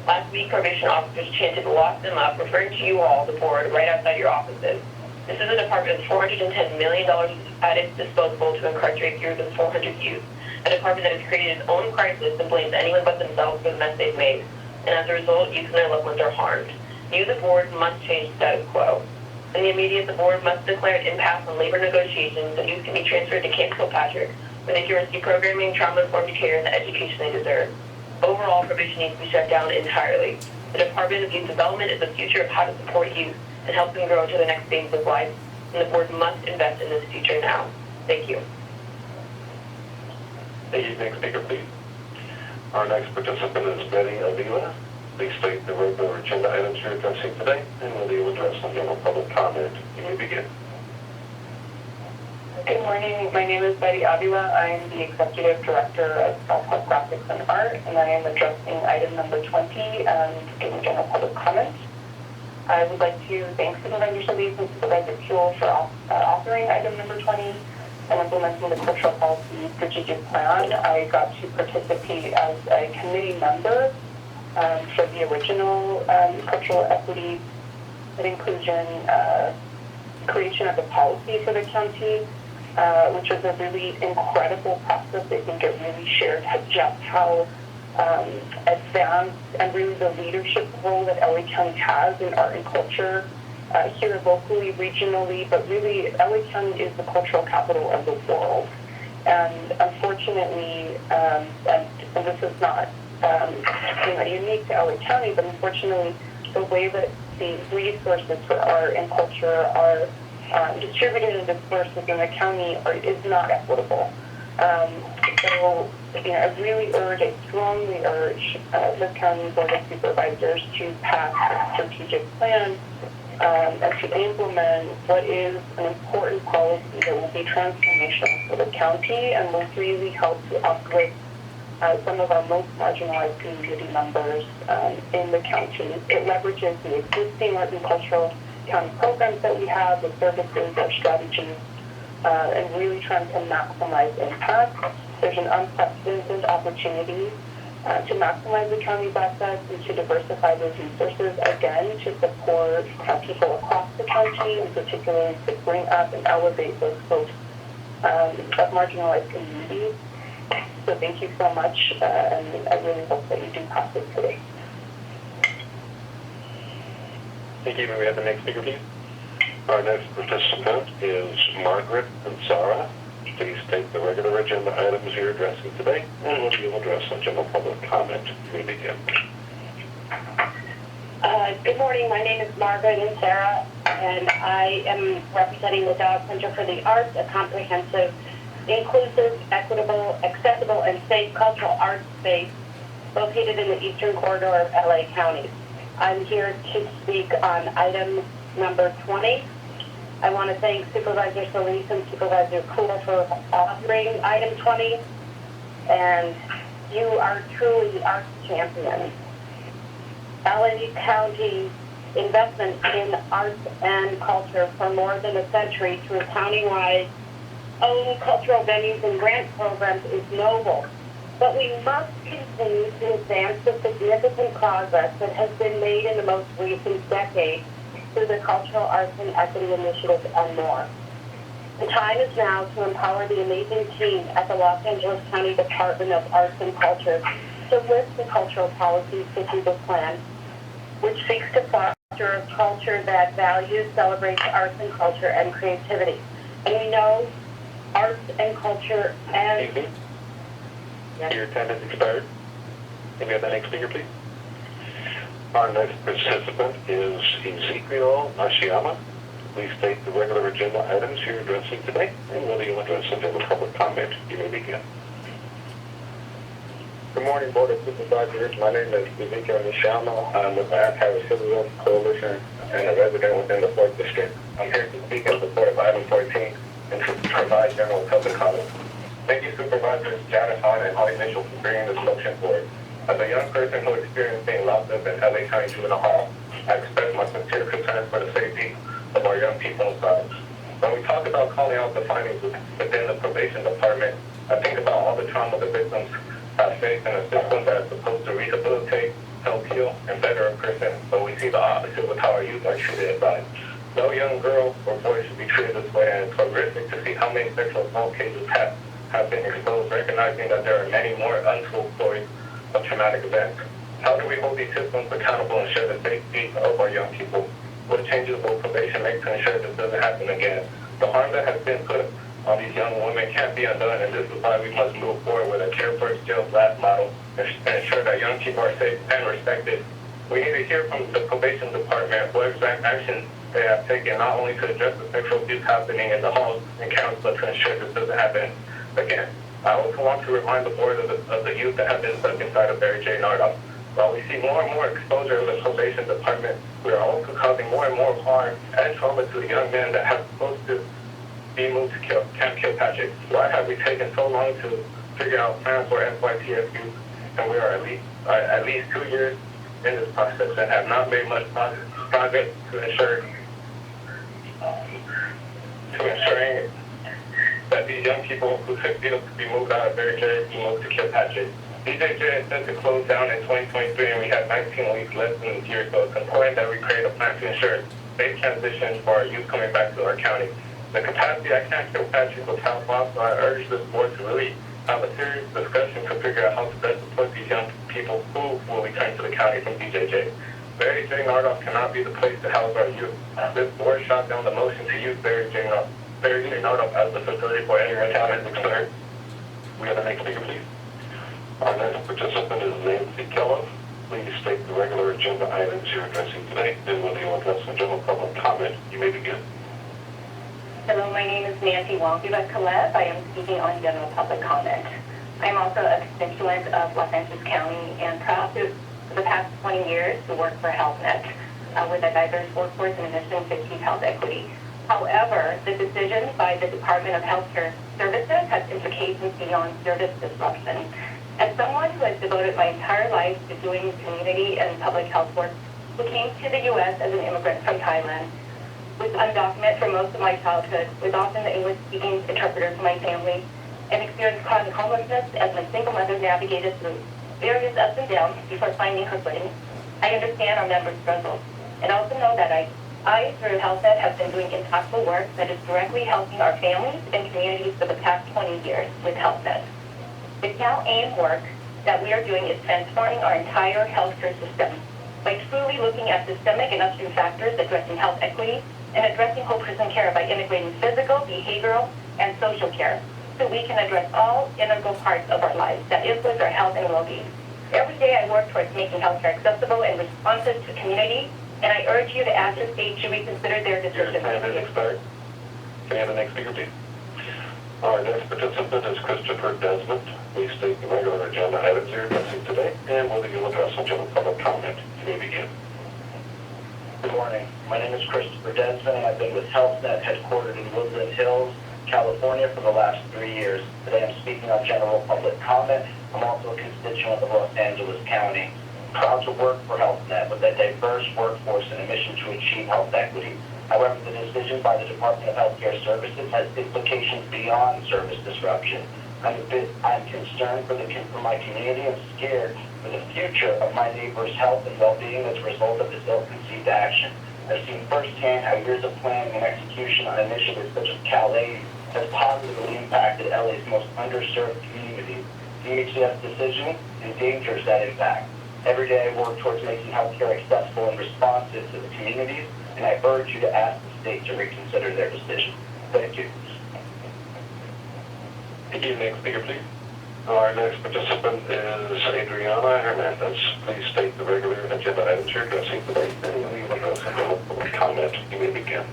Last week, probation officers chanted "lost and love," referring to you all, the board, right outside your offices. This is a department with $410 million at its disposal to incarcerate fewer than 400 youth, a department that has created its own crisis and blames anyone but themselves for the mess they've made. And as a result, youth and their loved ones are harmed. You, the board, must change the status quo. In the immediate, the board must declare an impasse on labor negotiations so youth can be transferred to Camp Kilpatrick, where they can receive programming, trauma-informed care, and the education they deserve. Overall, probation needs to be shut down entirely. The Department of Youth Development is the future of how to support youth and help them grow to the next phase of life, and the board must invest in this future now. Thank you. Thank you. Next speaker, please. Our next participant is Betty Avila. Please state the regular agenda items you're addressing today, and whether you address some general public comment. You may begin. Good morning. My name is Betty Avila. I am the Executive Director of Southwest Graphics and Art, and I am addressing item number 20 and giving general public comment. I would like to thank Supervisor Solis and Supervisor Kuhl for authoring item number 20 and implementing the cultural policy strategic plan. I got to participate as a committee member for the original cultural equity and inclusion creation of the policy for the county, which was a really incredible process. I think it really shared just how advanced and really the leadership role that LA County has in art and culture here locally, regionally, but really LA County is the cultural capital of the world. And unfortunately, and this is not unique to LA County, but unfortunately the way that the resources for art and culture are distributed and dispersed within the county is not equitable. So, I really strongly urge the county board of supervisors to pass a strategic plan and to implement what is an important policy that will be transformational for the county and will really help to uplift some of our most marginalized community members in the county. It leverages the existing art and cultural county programs that we have, the services, our strategies, and really trying to maximize impact. There's an unprecedented opportunity to maximize the county's assets and to diversify those resources, again, to support people across the county, and particularly to bring up and elevate those folks of marginalized communities. So thank you so much, and I really hope that you do pass this today. Thank you. May we have the next speaker, please? Our next participant is Margrett Lucera. Please state the regular agenda items you're addressing today, and whether you'll address some general public comment. You may begin. Good morning. My name is Margrett Lucera, and I am representing the Dow Center for the Arts, a comprehensive, inclusive, equitable, accessible, and safe cultural arts space located in the eastern corridor of LA County. I'm here to speak on item number 20. I want to thank Supervisor Solis and Supervisor Kuhl for authoring item 20, and you are truly arts champions. LA County's investment in arts and culture for more than a century through county-wide own cultural venues and grant programs is noble. But we must continue to advance the significant progress that has been made in the most recent decade through the Cultural Arts and Equity Initiative and more. The time is now to empower the amazing team at the Los Angeles County Department of Arts and Culture to lift the cultural policy strategic plan, which seeks to foster a culture that values, celebrates arts and culture and creativity. And we know arts and culture and... Excuse me. Yes. Your time has expired. Can we have the next speaker, please? Our next participant is Azekial Ashiyama. Please state the regular agenda items you're addressing today, and whether you'll address some general public comment. You may begin. Good morning, Board of Supervisors. My name is Azekial. I'm with the Anti-Racism Coalition and a resident within the 4th District. I'm here to speak in support of item 14 and to provide general public comment. Thank you, Supervisors Janice Hahn and Holly Mitchell, for bringing this motion forward. As a young person who experienced being locked up in LA County Juvenile Hall, I express my sincere concern for the safety of our young people inside. When we talk about calling out the findings within the probation department, I think about all the trauma the victims have faced in a system that is supposed to rehabilitate, help heal, and better a person, but we see the opposite with how our youth are treated inside. No young girl or boy should be treated this way, and it's horrific to see how many sexual assault cases have been exposed, recognizing that there are many more untold stories of traumatic events. How do we hold these systems accountable and ensure the safety of our young people? What changes will probation make to ensure this doesn't happen again? The harm that has been put on these young women can't be undone, and this is why we must move forward with a Care First Jail Last model and ensure that young people are safe and respected. We need to hear from the probation department what exact actions they have taken, not only to address the sexual abuse happening in the halls and counts, but to ensure this doesn't happen again. I also want to remind the board of the youth that have been stuck inside of Barry J. Nardoff. While we see more and more exposure of the probation department, we are also causing more and more harm and trauma to the young men that have supposed to be moved to Camp Kilpatrick. Why have we taken so long to figure out plans for FYTF youth, and we are at least 2 years in this process and have not made much progress to ensuring that these young people who could be moved out of Barry J. be moved to Kilpatrick. DJJ is set to close down in 2023, and we have 19 weeks less than this year, so it's important that we create a plan to ensure safe transition for our youth coming back to our county. The capacity at Camp Kilpatrick was housed off, so I urge this board to really have a serious discussion to figure out how to best support these young people who will return to the county from DJJ. Barry J. Nardoff cannot be the place to house our youth. This board shot down the motion to use Barry J. Nardoff as the facility for any retirement declared. We have the next speaker, please. Our next participant is Nancy Keller. Please state the regular agenda items you're addressing today. Then when you address the general public comment, you may begin. Hello, my name is Nancy Wongula-Caleb. I am speaking on general public comment. I am also a constituent of Los Angeles County and proud to, for the past 20 years, to work for HealthNet with a diverse workforce and a mission to achieve health equity. However, the decision by the Department of Healthcare Services has implications beyond service disruption. As someone who has devoted my entire life to doing community and public health work, who came to the U.S. as an immigrant from Thailand, was undocumented for most of my childhood, was often the English-speaking interpreter for my family, and experienced chronic homelessness as my single mother navigated through various ups and downs before finding her footing. I understand our members' struggles, and also know that I, through HealthNet, have been doing impactful work that is directly helping our families and communities for the past 20 years with HealthNet. The Cal AIM work that we are doing is transforming our entire healthcare system by truly looking at systemic and upstream factors addressing health equity and addressing whole person care by integrating physical, behavioral, and social care so we can address all integral parts of our lives that influence our health and well-being. Every day I work towards making healthcare accessible and responsive to community, and I urge you to ask the state to reconsider their decision. Your time has expired. Can I have the next speaker, please? Our next participant is Cristopher Desmond. Please state the regular agenda items you're addressing today, and whether you'll address some general public comment. You may begin. Good morning. My name is Christopher Desmond, and I've been with HealthNet headquartered in Woodland Hills, California for the last 3 years. Today I'm speaking on general public comment. I'm also a constituent of Los Angeles County. Proud to work for HealthNet with a diverse workforce and a mission to achieve health equity. However, the decision by the Department of Healthcare Services has implications beyond service disruption. I'm concerned for my community and scared for the future of my neighbors' health and well-being as a result of this ill-conceived action. I've seen firsthand how years of planning and execution on initiatives such as Kao Lee has positively impacted LA's most underserved communities. DHCF's decision endangers that impact. Every day I work towards making healthcare accessible and responsive to the communities, and I urge you to ask the state to reconsider their decision. Thank you. Thank you. Next speaker, please. Our next participant is Adriana Hernandez. Please state the regular agenda items you're addressing today, and when you address a general public comment, you may begin.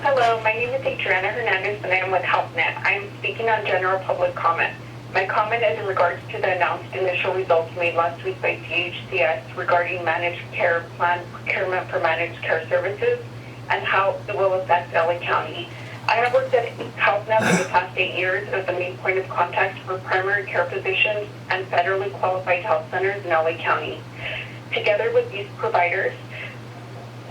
Hello, my name is Adriana Hernandez, and I am with HealthNet. I'm speaking on general public comment. My comment is in regards to the announced initial results made last week by CHCS regarding managed care plan procurement for managed care services and how it will affect LA County. I have worked at HealthNet for the past 8 years as the main point of contact for primary care physicians and federally qualified health centers in LA County. Together with these providers,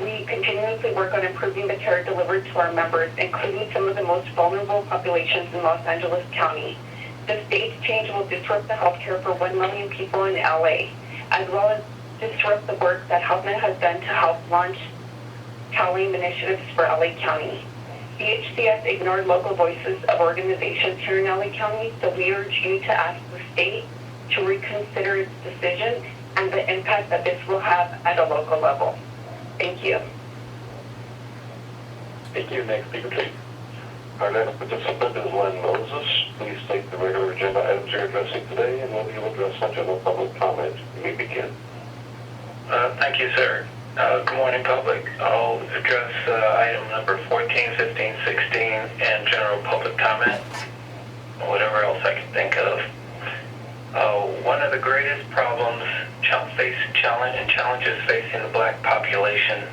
we continuously work on improving the care delivered to our members, including some of the most vulnerable populations in Los Angeles County. The state's change will disrupt the healthcare for 1 million people in LA, as well as disrupt the work that HealthNet has done to help launch CalAIM initiatives for LA County. CHCS ignored local voices of organizations here in LA County, so we urge you to ask the state to reconsider its decision and the impact that this will have at a local level. Thank you. Thank you. Next speaker, please. Our next participant is Len Moses. Please state the regular agenda items you're addressing today, and whether you'll address on general public comment. You may begin. Thank you, sir. Good morning, public. I'll address item number 14, 15, 16, and general public comment, whatever else I can think of. One of the greatest problems, challenges facing the black population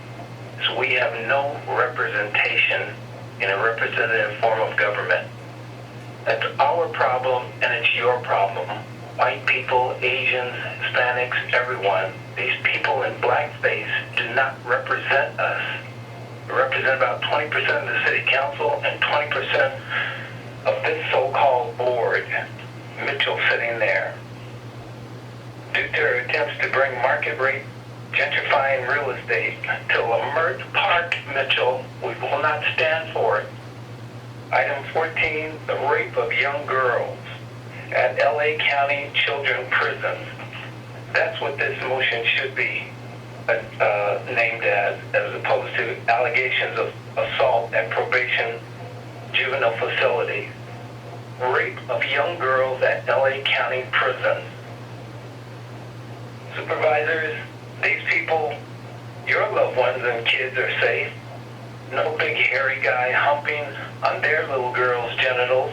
is we have no representation in a representative form of government. That's our problem, and it's your problem. White people, Asians, Hispanics, everyone, these people in blackface do not represent us. They represent about 20% of the city council and 20% of this so-called board. Mitchell sitting there. Due to her attempts to bring market rate gentrifying real estate to Lamert Park, Mitchell, we will not stand for it. Item 14, the rape of young girls at LA County Children's Prisons. That's what this motion should be named as opposed to allegations of assault at probation juvenile facilities. Rape of young girls at LA County prisons. Supervisors, these people, your loved ones and kids are safe. No big hairy guy humping on their little girls' genitals.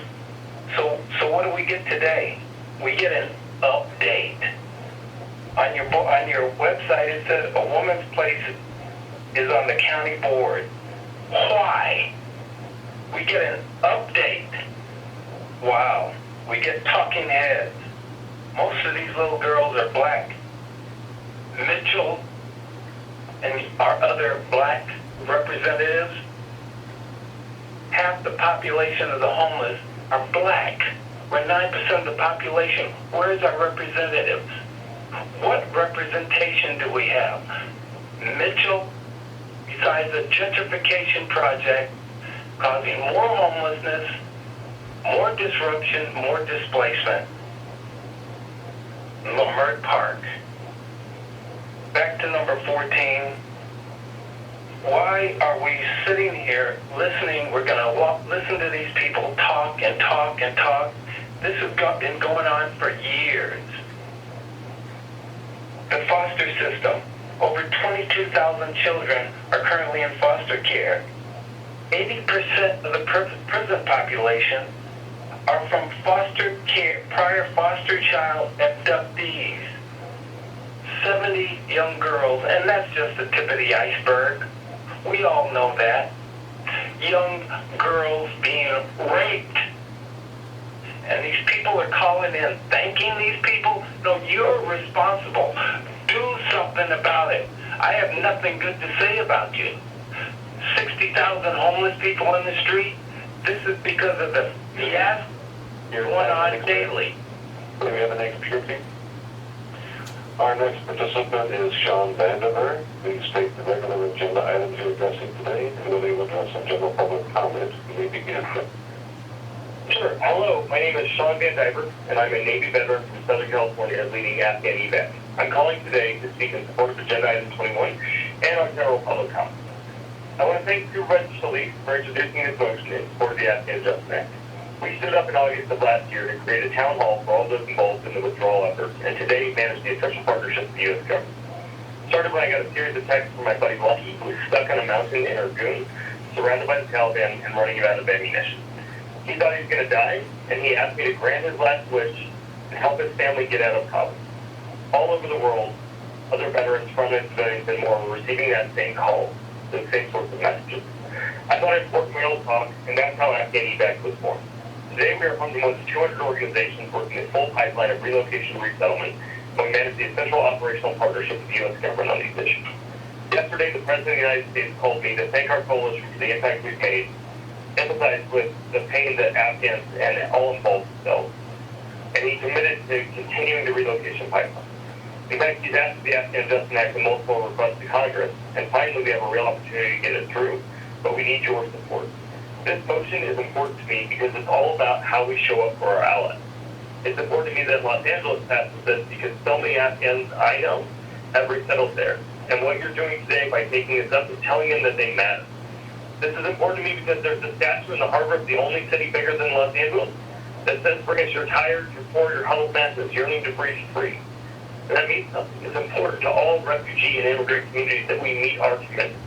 So what do we get today? We get an update. On your website it says a woman's place is on the county board. Why? We get an update. Wow. We get talking heads. Most of these little girls are black. Mitchell and our other black representatives, half the population of the homeless are black. We're 9% of the population. Where's our representatives? What representation do we have? Mitchell, besides the gentrification project, causing more homelessness, more disruption, more displacement. Lamert Park. Back to number 14. Why are we sitting here listening? We're going to listen to these people talk and talk and talk. This has been going on for years. The foster system. Over 22,000 children are currently in foster care. 80% of the prison population are from foster care, prior foster child abductees. 70 young girls, and that's just the tip of the iceberg. We all know that. Young girls being raped. And these people are calling in, thanking these people. No, you're responsible. Do something about it. I have nothing good to say about you. 60,000 homeless people in the street. This is because of the fiasco going on daily. Can we have the next speaker, please? Our next participant is Sean Vandiver. Please state the regular agenda items you're addressing today, and whether you address some general public comment. You may begin. Sure. Hello, my name is Sean Vandiver, and I'm a Navy veteran from Southern California leading Afghan evac. I'm calling today to speak in support of agenda item 21 and on general public comment. I want to thank Supervisor Lee for introducing this motion in support of the Afghan Adjustment Act. We stood up in August of last year to create a town hall for all those involved in the withdrawal efforts, and today managed the official partnership with the U.S. government. Started when I got a series of texts from my buddy Lucky, who was stuck on a mountain in Argun, surrounded by the Taliban and running out of ammunition. He thought he was going to die, and he asked me to grant his last wish and help his family get out of poverty. All over the world, other veterans, frontline civilians, and more were receiving that same call, the same sorts of messages. I thought I'd work my own talk, and that's how Afghan EVAC was born. Today, we are funding more than 200 organizations working a full pipeline of relocation and resettlement, and we manage the essential operational partnership with the U.S. government on these issues. Yesterday, the President of the United States called me to thank our coalition for the impact we've made, empathize with the pain that Afghans and all involved felt, and he committed to continuing the relocation pipeline. In fact, he's asked the Afghan Justice Act and multiple requests to Congress, and finally we have a real opportunity to get it through, but we need your support. This motion is important to me because it's all about how we show up for our allies. It's important to me that Los Angeles passes this because so many Afghans I know have resettled there. And what you're doing today by taking this up is telling them that they matter. This is important to me because there's a statue in the harbor of the only city bigger than Los Angeles that says, bring us your tired, your poor, your huddled masses, yearning to breathe free. And that means something. It's important to all refugee and immigrant communities that we meet our commitments.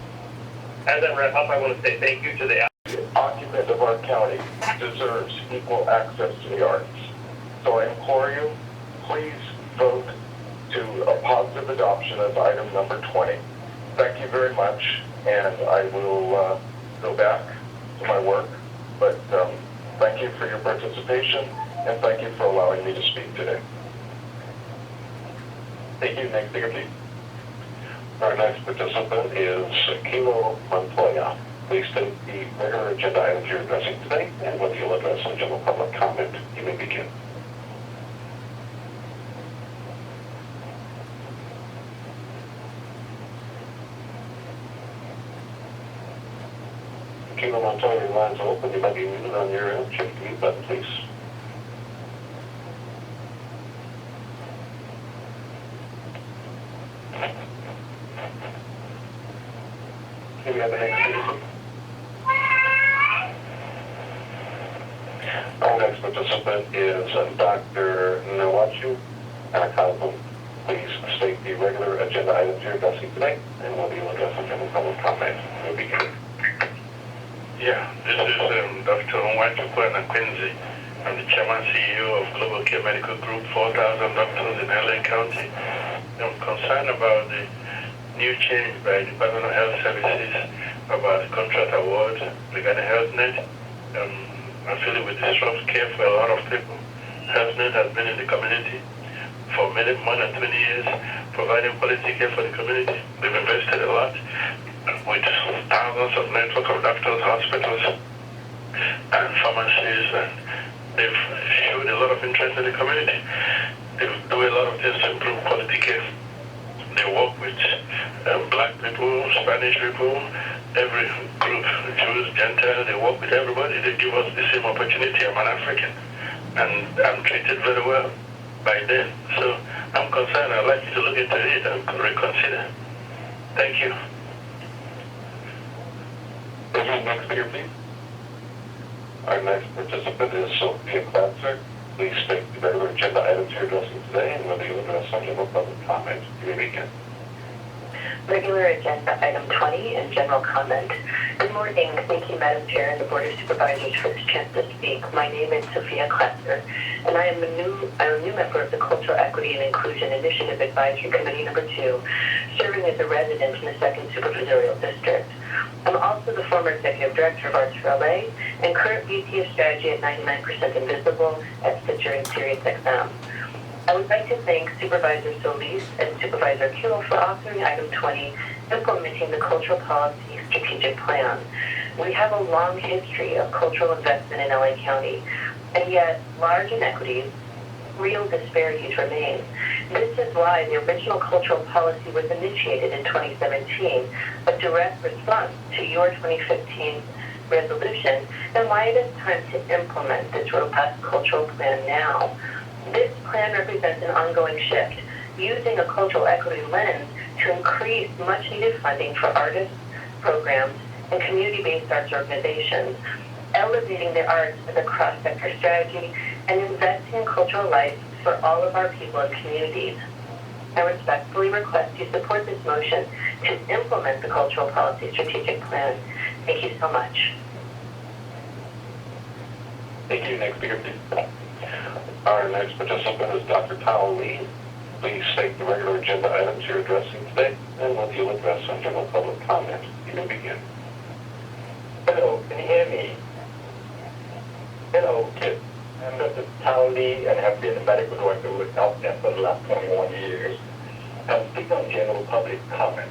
As I wrap up, I want to say thank you to the occupant of our county deserves equal access to the arts. So I implore you, please vote to a positive adoption of item number 20. Thank you very much, and I will go back to my work, but thank you for your participation, and thank you for allowing me to speak today. Thank you. Next speaker, please. Our next participant is Kilo Montoya. Please state the regular agenda items you're addressing today and whether you'll address a general public comment. You may begin. Kilo Montoya, your line's open. You might be muted on your end. Check the mute button, please. Okay, we have the next speaker. Our next participant is Dr. Nawachu Anakazu. Please state the regular agenda items you're addressing today and whether you'll address a general public comment. We'll begin. Yeah, this is Dr. Nawachu Anakazu. I'm the chairman CEO of Global Care Medical Group, 4,000 doctors in LA County. I'm concerned about the new change by the Department of Health Services about the contract award regarding HealthNet. I feel it will disrupt care for a lot of people. HealthNet has been in the community for more than 20 years, providing quality care for the community. They've invested a lot with thousands of network of doctors, hospitals, and pharmacies, and they've showed a lot of interest in the community. They do a lot of things to improve quality care. They work with black people, Spanish people, every group, Jews, Gentiles, they work with everybody. They give us the same opportunity. I'm an African, and I'm treated very well by them. So I'm concerned. I'd like you to look into it and reconsider. Thank you. Next speaker, please. Our next participant is Sophia Crystal. Please state the regular agenda items you're addressing today and whether you'll address some general public comment. You may begin. Regular agenda item 20 and general comment. Good morning. Thank you, Madam Chair and the Board of Supervisors for this chance to speak. My name is Sophia Crystal, and I am a new member of the Cultural Equity and Inclusion Initiative Advisory Committee number 2, serving as a resident in the 2nd Supervisorial District. I'm also the former Executive Director of Arts for LA and current VP of Strategy at 99% Invisible at Stitcher and SiriusXM. I would like to thank Supervisor Solis and Supervisor Crystal for authoring item 20, implementing the Cultural Policy Strategic Plan. We have a long history of cultural investment in LA County, and yet large inequities, real disparities remain. This is why the original cultural policy was initiated in 2017, a direct response to your 2015 resolution, and why it is time to implement this robust cultural plan now. This plan represents an ongoing shift, using a cultural equity lens to increase much-needed funding for artists, programs, and community-based arts organizations, elevating the arts as a cross-sector strategy, and investing in cultural life for all of our people and communities. I respectfully request you support this motion to implement the Cultural Policy Strategic Plan. Thank you so much. Thank you. Next speaker, please. Our next participant is Dr. Kao Lee. Please state the regular agenda items you're addressing today, and what you'll address on general public comment. You may begin. Hello, can you hear me? Hello, kid. I'm Dr. Kao Lee, and have been a medical director with HealthNet for the last 21 years. I'm speaking on general public comment.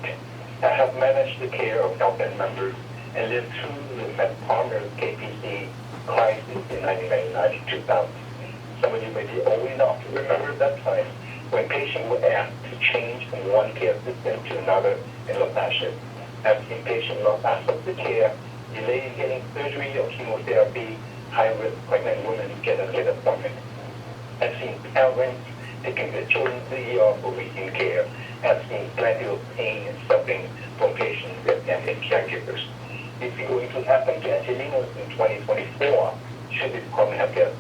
I have managed the care of HealthNet members and lived through the Metformin KPC crisis in 1999-2000. Some of you may be old enough to remember that time when patients were asked to change from one care system to another in low fashion. I've seen patients lost access to care, delayed getting surgery or chemotherapy, high-risk pregnant women get appointments. I've seen parents taking their children to the ER for routine care. I've seen plenty of pain and suffering from patients and their caregivers. If you're going to happen to Angelinos in 2024, should the Department of Health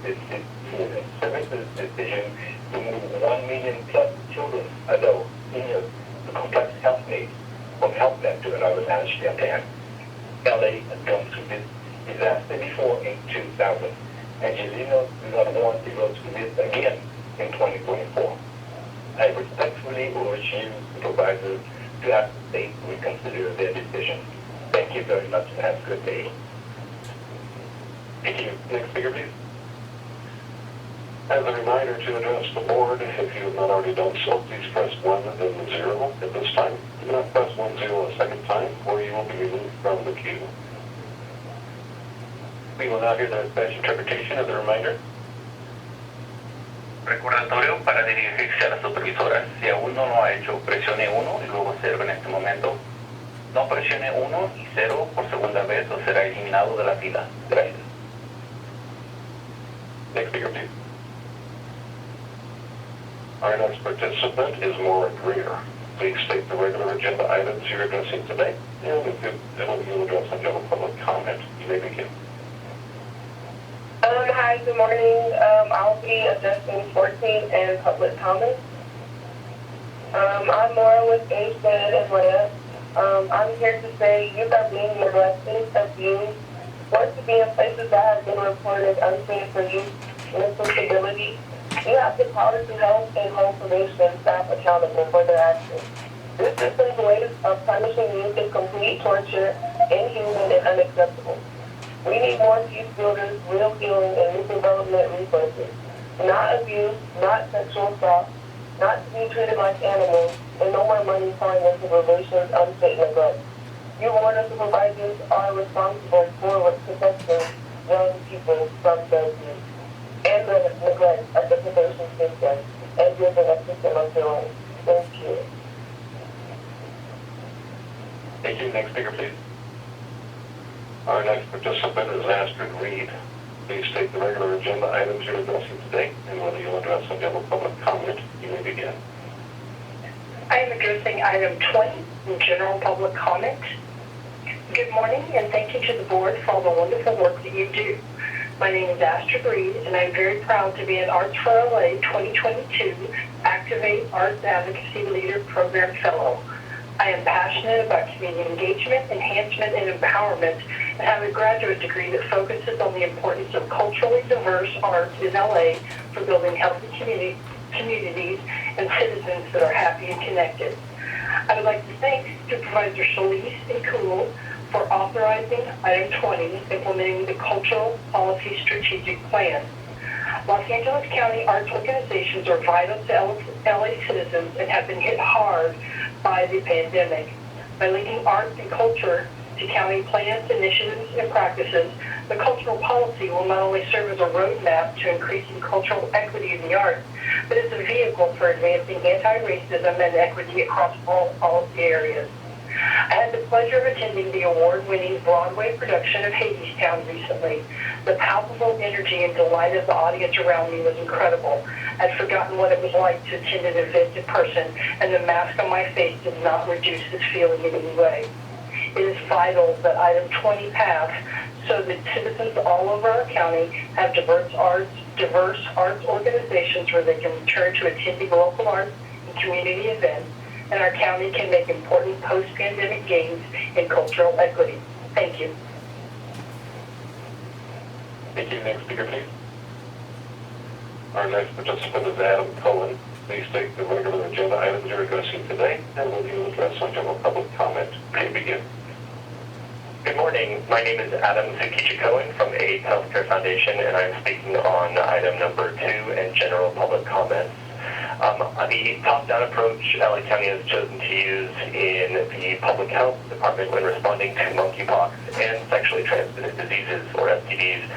Services decision to move 1 million plus children, adults, seniors, with complex health needs from HealthNet to another managed care plan. LA has gone through this disaster before in 2000. Angelinos do not want to go through this again in 2024. I respectfully urge you, supervisors, to ask the state to reconsider their decision. Thank you very much and have a good day. Thank you. Next speaker, please. As a reminder to address the board, if you have not already done so, please press 1 and then 0 at this time. Do not press 1-0 a second time, or you will be removed from the queue. We will now hear the Spanish interpretation as a reminder. Recordatorio para dirigirse a la supervisora. Si aún no lo ha hecho, presione 1 y luego 0 en este momento. No presione 1 y 0 por segunda vez o será eliminado de la fila. Gracias. Next speaker, please. Our next participant is Nora Greer. Please state the regular agenda items you're addressing today, and what you'll address on general public comment. You may begin. Hi, good morning. I'll be addressing 14 and public comments. I'm Nora with ASED and WED. I'm here to say youth are being neglected, abused, forced to be in places that have been reported unsafe for youth with disability. You have the power to help and hold probation staff accountable for their actions. This system's way of punishing youth is complete torture, inhuman, and unacceptable. We need more peace builders, real healing, and youth development resources. Not abuse, not sexual assault, not to be treated like animals, and no more money falling into relations unfit neglect. You Warda supervisors are responsible for protecting young people from the abuse and the neglect of the probation system and giving a system of healing. Thank you. Thank you. Next speaker, please. Our next participant is Astrid Reed. Please state the regular agenda items you're addressing today, and whether you'll address a general public comment. You may begin. I am addressing item 20, general public comment. Good morning, and thank you to the board for all the wonderful work that you do. My name is Astrid Reed, and I'm very proud to be an Arts for LA 2022 Activate Arts Advocacy Leader Program Fellow. I am passionate about community engagement, enhancement, and empowerment, and have a graduate degree that focuses on the importance of culturally diverse arts in LA for building healthy communities and citizens that are happy and connected. I would like to thank Supervisor Solis and Cool for authorizing item 20, implementing the Cultural Policy Strategic Plan. Los Angeles County arts organizations are vital to LA citizens and have been hit hard by the pandemic. By linking arts and culture to county plans, initiatives, and practices, the cultural policy will not only serve as a roadmap to increasing cultural equity in the arts, but as a vehicle for advancing anti-racism and equity across all policy areas. I had the pleasure of attending the award-winning Broadway production of Hadestown recently. The palpable energy and delight of the audience around me was incredible. I'd forgotten what it was like to attend an event in person, and the mask on my face did not reduce this feeling in any way. It is vital that item 20 pass so that citizens all over our county have diverse arts organizations where they can return to attending local arts and community events, and our county can make important post-pandemic gains in cultural equity. Thank you. Thank you. Next speaker, please. Our next participant is Adam Cohen. Please state the regular agenda items you're addressing today, and will you address on general public comment? May begin. Good morning. My name is Adam Cohen from AIDS Healthcare Foundation, and I'm speaking on item number 2 and general public comments. The top-down approach LA County has chosen to use in the public health department when responding to monkeypox and sexually transmitted diseases, or STDs,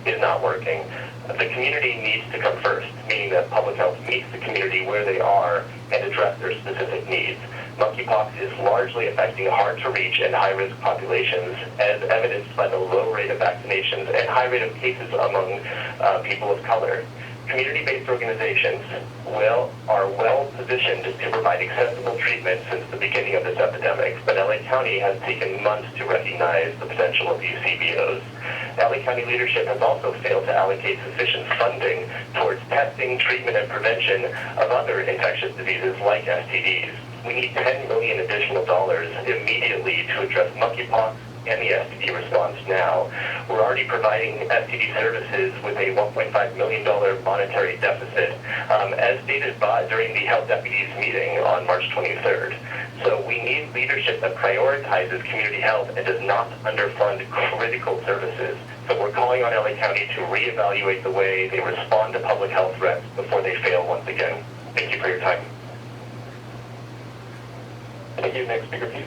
is not working. The community needs to come first, meaning that public health meets the community where they are and address their specific needs. Monkeypox is largely affecting hard-to-reach and high-risk populations, as evidenced by the low rate of vaccinations and high rate of cases among people of color. Community-based organizations are well-positioned to provide accessible treatment since the beginning of this epidemic, but LA County has taken months to recognize the potential of these CBOs. LA County leadership has also failed to allocate sufficient funding towards testing, treatment, and prevention of other infectious diseases like STDs. We need $10 million additional dollars immediately to address monkeypox and the STD response now. We're already providing STD services with a $1.5 million monetary deficit, as stated during the health deputies meeting on March 23rd. So we need leadership that prioritizes community health and does not underfund critical services. So we're calling on LA County to reevaluate the way they respond to public health threats before they fail once again. Thank you for your time. Thank you. Next speaker, please.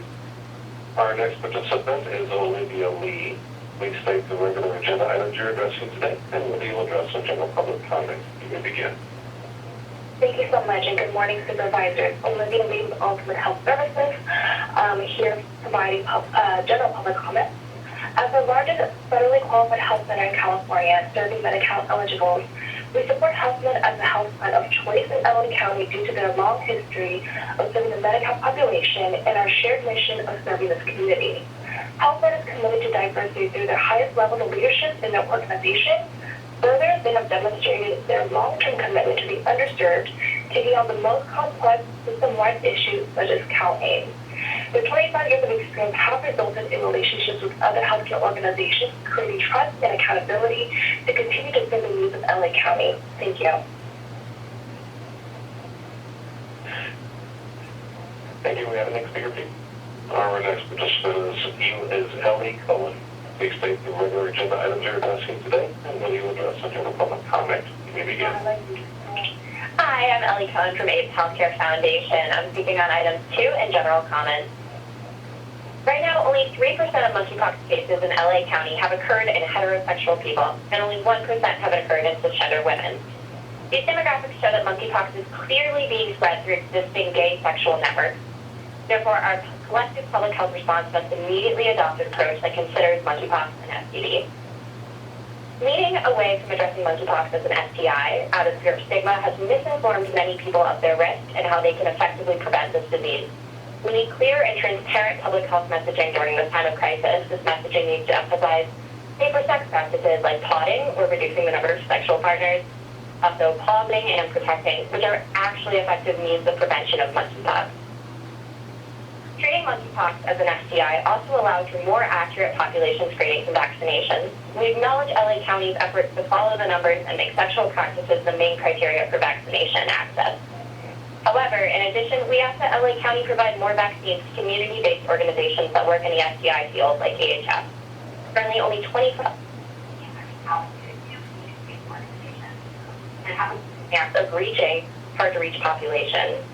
Our next participant is Olivia Lee. Please state the regular agenda items you're addressing today, and will you address on general public comment? You may begin. Thank you so much, and good morning, supervisors. Olivia Lee with Ultimate Health Services, here providing general public comment. As the largest federally qualified health center in California, serving Medicaid eligibles, we support HealthNet as a health plan of choice in LA County due to their long history of serving the Medicaid population and our shared mission of serving this community. HealthNet is committed to diversity through their highest level of leadership in their organization. Further, they have demonstrated their long-term commitment to the underserved, taking on the most complex system-wide issues such as Kao Lee. Their 25 years of experience have resulted in relationships with other healthcare organizations, creating trust and accountability to continue to serve the needs of LA County. Thank you. Thank you. We have the next speaker, please. Our next participant is Ellie Cohen. Please state the regular agenda items you're addressing today, and will you address on general public comment? You may begin. Hi, I'm Ellie Cohen from AIDS Healthcare Foundation. I'm speaking on items 2 and general comments. Right now, only 3% of monkeypox cases in LA County have occurred in heterosexual people, and only 1% have occurred in cisgender women. These demographics show that monkeypox is clearly being spread through existing gay sexual networks. Therefore, our collective public health response must immediately adopt an approach that considers monkeypox an STD. Leading away from addressing monkeypox as an STI out of fear of stigma has misinformed many people of their risk and how they can effectively prevent this disease. We need clear and transparent public health messaging during this time of crisis. This messaging needs to emphasize safer sex practices like podding or reducing the number of sexual partners, also pausing and protecting, which are actually effective means of prevention of monkeypox. Treating monkeypox as an STI also allows for more accurate population screenings and vaccinations. We acknowledge LA County's efforts to follow the numbers and make sexual practices the main criteria for vaccination access. However, in addition, we ask that LA County provide more vaccines to community-based organizations that work in the STI field, like AHS. Currently, only 25% and have a chance of reaching hard-to-reach populations.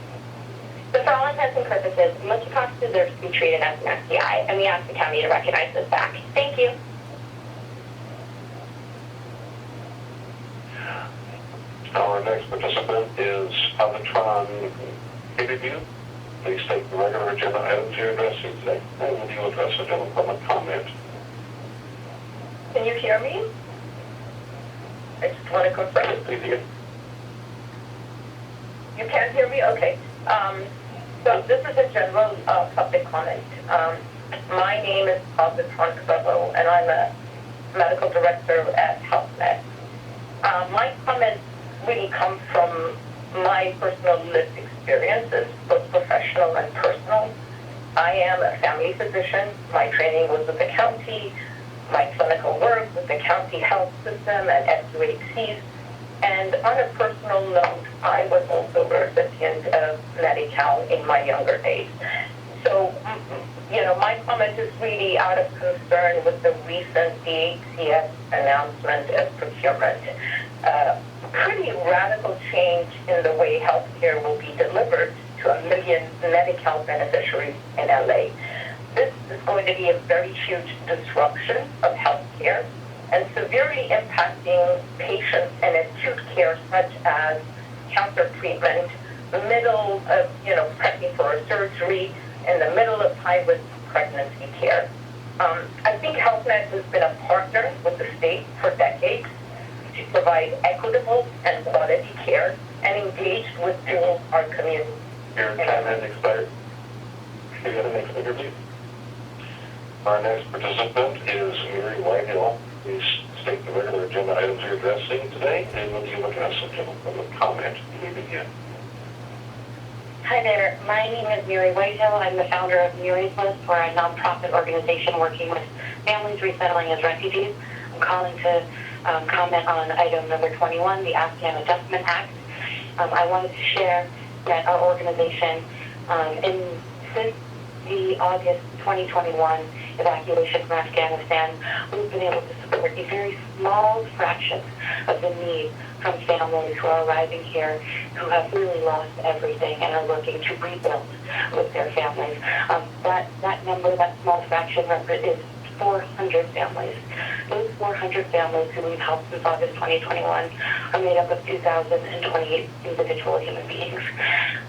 So for all intents and purposes, monkeypox deserves to be treated as an STI, and we ask the county to recognize this fact. Thank you. Our next participant is Avila Kennedy. Please state the regular agenda items you're addressing today, and will you address a general public comment? Can you hear me? I just want to confirm. Please begin. You can't hear me? Okay. So this is a general public comment. My name is Cristopher, and I'm a medical director at HealthNet. My comments really come from my personal lived experiences, both professional and personal. I am a family physician. My training was with the county. my clinical work with the county health system and SUHCs. And on a personal note, I was also a recipient of Natal in my younger days. So, my comment is really out of concern with the recent DHCS announcement of procurement. Pretty radical change in the way healthcare will be delivered to 1 million Medi-Cal beneficiaries in LA. This is going to be a very huge disruption of healthcare and severely impacting patients in acute care such as cancer treatment, the middle of, prepping for a surgery, in the middle of high-risk pregnancy care. I think HealthNet has been a partner with the state for decades to provide equitable and quality care and engaged with our community. Your time has expired. You got the next speaker, please. Our next participant is Mary Whitehill. Please state the regular agenda items you're addressing today, and will you address a general public comment? You may begin. Hi there. My name is Mary Whitehill. I'm the founder of Mary's List. We're a nonprofit organization working with families resettling as refugees. I'm calling to comment on item number 21, the Afghan Adjustment Act. I wanted to share that our organization, since the August 2021 evacuation from Afghanistan, we've been able to support a very small fraction of the need from families who are arriving here who have really lost everything and are looking to rebuild with their families. That number, that small fraction, is 400 families. Those 400 families who we've helped since August 2021 are made up of 2,028 individual human beings.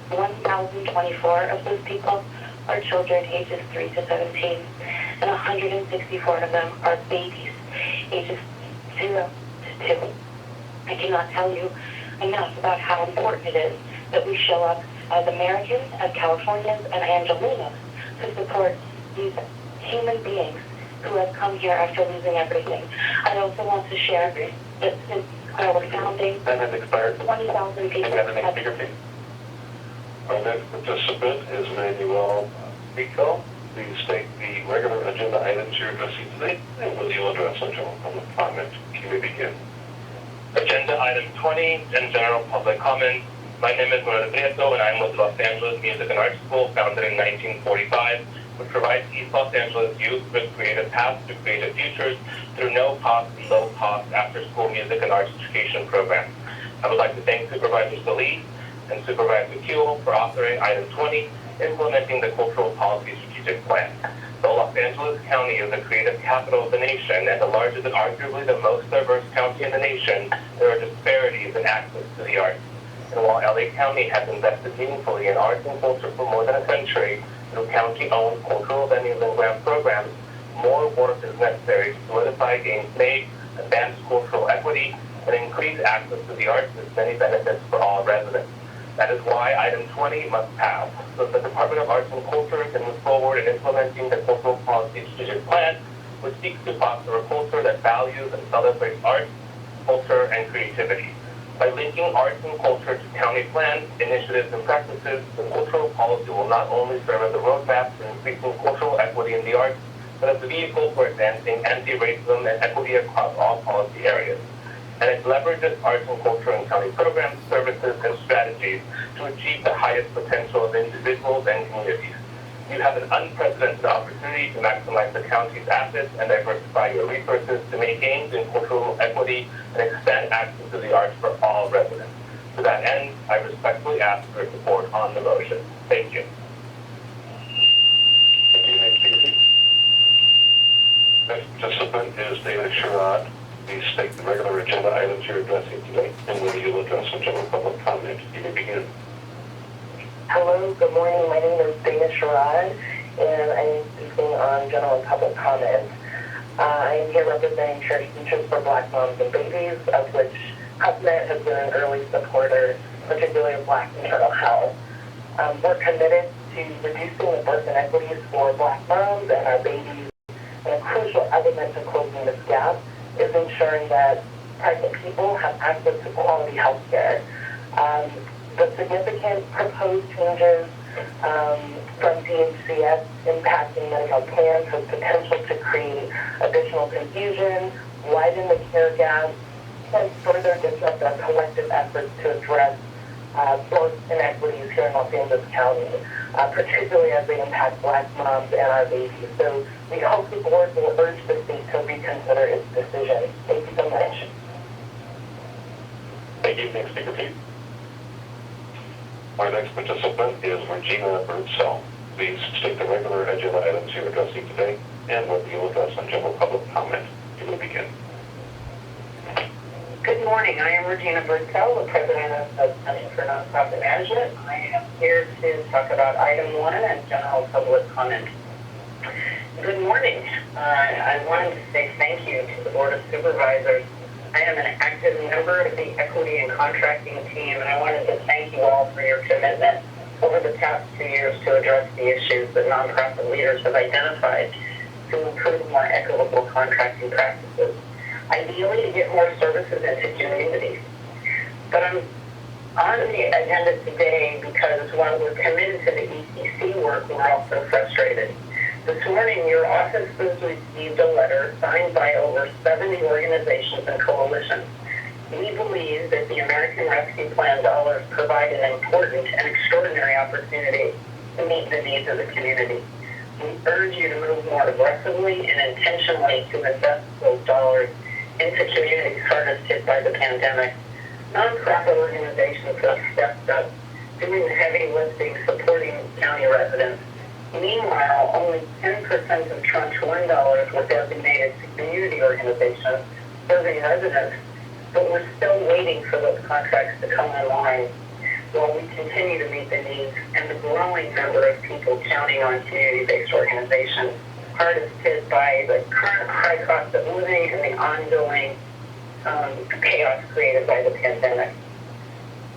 1,024 of those people are children ages 3 to 17, and 164 of them are babies ages 0 to 2. I cannot tell you enough about how important it is that we show up as Americans, as Californians, and Angelinos to support these human beings who have come here after losing everything. I also want to share that since our founding, 20,000 people have... Our next participant is Manuel Rico. Please state the regular agenda items you're addressing today, and will you address a general public comment? You may begin. Agenda item 20 and general public comment. My name is Rhonda Reed, and I'm with Los Angeles Music and Arts School, founded in 1945, which provides East Los Angeles youth with creative paths to creative futures through no-cost, low-cost after-school music and arts education programs. I would like to thank Supervisor Zoie and Supervisor Kuehl for authoring item 20, implementing the Cultural Policy Strategic Plan. Though Los Angeles County is the creative capital of the nation and the largest and arguably the most diverse county in the nation, there are disparities in access to the arts. And while LA County has invested meaningfully in arts and culture for more than a century through county-owned cultural venues and grant programs, more work is necessary to solidify gains made, advance cultural equity, and increase access to the arts with many benefits for all residents. That is why item 20 must pass, so that the Department of Arts and Culture can move forward in implementing the Cultural Policy Strategic Plan, which seeks to foster a culture that values and celebrates arts, culture, and creativity. By linking arts and culture to county plans, initiatives, and practices, the cultural policy will not only serve as a roadmap for increasing cultural equity in the arts, but as a vehicle for advancing anti-racism and equity across all policy areas. And it leverages arts and culture in county programs, services, and strategies to achieve the highest potential of individuals and communities. You have an unprecedented opportunity to maximize the county's assets and diversify your resources to make gains in cultural equity and expand access to the arts for all residents. To that end, I respectfully ask for your support on the motion. Thank you. Thank you. Next participant is Deana Sherod. Please state the regular agenda items you're addressing today, and will you address a general public comment? You may begin. Hello, good morning. My name is Deana Sherod, and I'm speaking on general public comment. I am here representing Church Teachers for Black Moms and Babies, of which HealthNet has been an early supporter, particularly of Black maternal health. We're committed to reducing the birth inequities for Black moms and our babies, and a crucial element to closing this gap is ensuring that pregnant people have access to quality health care. The significant proposed changes from DHCS impacting medical plans has potential to create additional confusion, widen the care gap, and further disrupt our collective efforts to address birth inequities here in Los Angeles County, particularly as they impact Black moms and our babies. So we hope the board will urge the state to reconsider its decision. Thank you so much. Thank you. Next speaker, please. Our next participant is Regina. Please state the regular agenda items you're addressing today and what you'll address on general public comment. You may begin. Good morning. I am Regina Birdsell, the president of Center for Nonprofit Management. I am here to talk about item 1 and general public comment. Good morning. I wanted to say thank you to the Board of Supervisors. I am an active member of the Equity and Contracting team, and I wanted to thank you all for your commitment over the past 2 years to address the issues that nonprofit leaders have identified to improve more equitable contracting practices. Ideally, to get more services into communities. But I'm on the agenda today because while we're committed to the ECC work, we're also frustrated. This morning, your office has received a letter signed by over 70 organizations and coalitions. We believe that the American Rescue Plan dollars provide an important and extraordinary opportunity to meet the needs of the community. We urge you to move more aggressively and intentionally to invest those dollars into communities hardest hit by the pandemic. Nonprofit organizations have stepped up, doing the heavy lifting, supporting county residents. Meanwhile, only 10% of Tranche 1 dollars were designated to community organizations serving residents, but we're still waiting for those contracts to come online while we continue to meet the needs and the growing number of people counting on community-based organizations hardest hit by the current high cost of living and the ongoing chaos created by the pandemic.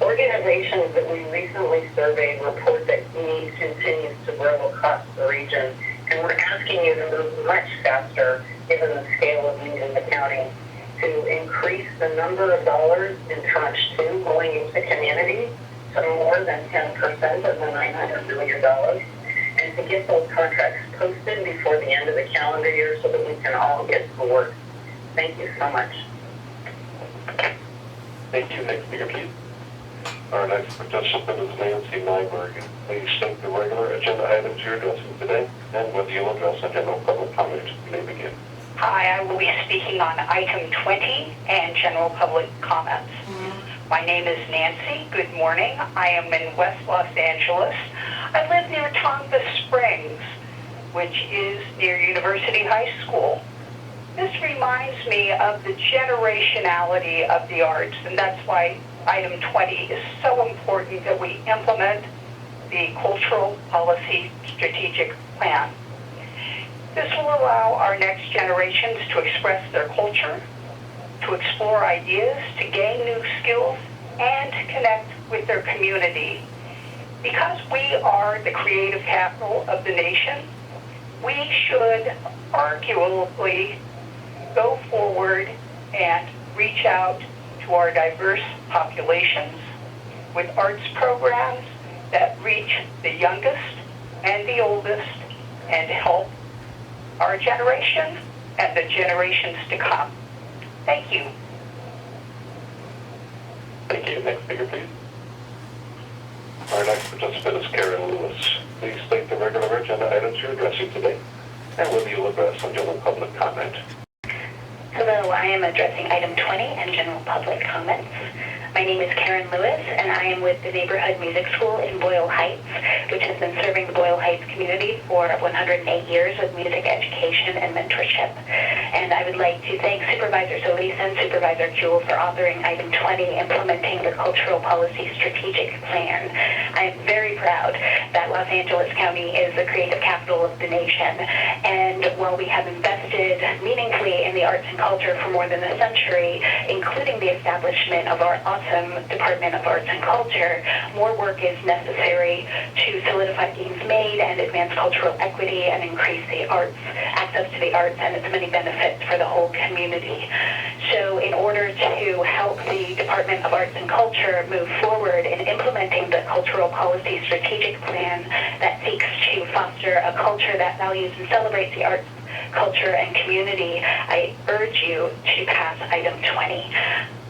Organizations that we recently surveyed report that need continues to grow across the region, and we're asking you to move much faster, given the scale of need in the county, to increase the number of dollars in Tranche 2 going into the community to more than 10% of the $900 million, and to get those contracts posted before the end of the calendar year so that we can all get to work. Thank you so much. Thank you. Next speaker, please. Our next participant is Nancy Nyberg. Please state the regular agenda items you're addressing today and whether you'll address a general public comment. You may begin. Hi, I will be speaking on item 20 and general public comments. My name is Nancy. Good morning. I am in West Los Angeles. I live near Tonga Springs, which is near University High School. This reminds me of the generationality of the arts, and that's why item 20 is so important that we implement the Cultural Policy Strategic Plan. This will allow our next generations to express their culture, to explore ideas, to gain new skills, and to connect with their community. Because we are the creative capital of the nation, we should arguably go forward and reach out to our diverse populations with arts programs that reach the youngest and the oldest and help our generation and the generations to come. Thank you. Thank you. Next speaker, please. Our next participant is Karen Lewis. Please state the regular agenda items you're addressing today and whether you'll address on general public comment. Hello, I am addressing item 20 and general public comments. My name is Karen Lewis, and I am with the Neighborhood Music School in Boyle Heights, which has been serving the Boyle Heights community for 108 years with music education and mentorship. And I would like to thank Supervisor Solis and Supervisor Jewell for authoring item 20, implementing the Cultural Policy Strategic Plan. I am very proud that Los Angeles County is the creative capital of the nation. And while we have invested meaningfully in the arts and culture for more than a century, including the establishment of our awesome Department of Arts and Culture, more work is necessary to solidify identify gains made and advance cultural equity and increase the arts, access to the arts and its many benefits for the whole community. So in order to help the Department of Arts and Culture move forward in implementing the cultural policy strategic plan that seeks to foster a culture that values and celebrates the arts, culture, and community, I urge you to pass item 20.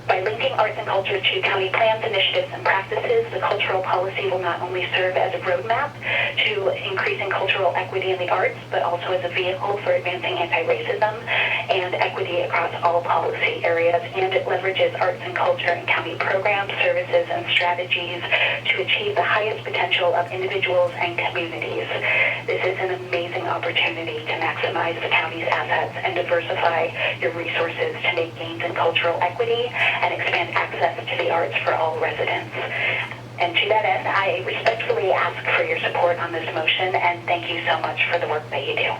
By linking arts and culture to county plans, initiatives, and practices, the cultural policy will not only serve as a roadmap to increasing cultural equity in the arts, but also as a vehicle for advancing anti-racism and equity across all policy areas, and it leverages arts and culture in county programs, services, and strategies to achieve the highest potential of individuals and communities. This is an amazing opportunity to maximize the county's assets and diversify your resources to make gains in cultural equity and expand access to the arts for all residents. And to that end, I respectfully ask for your support on this motion, and thank you so much for the work that you do.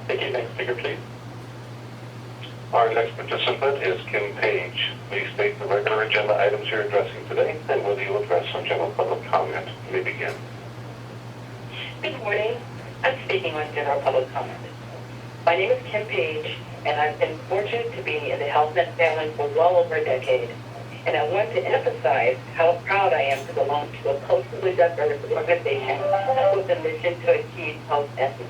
Thank you. Next speaker, please. Our next participant is Kim Page. Please state the regular agenda items you're addressing today, and whether you address some general public comment. You may begin. Good morning. I'm speaking on general public comment. My name is Kim Page, and I've been fortunate to be in the HealthNet family for well over a decade. And I want to emphasize how proud I am to belong to a culturally diverse organization with a mission to achieve health ethics.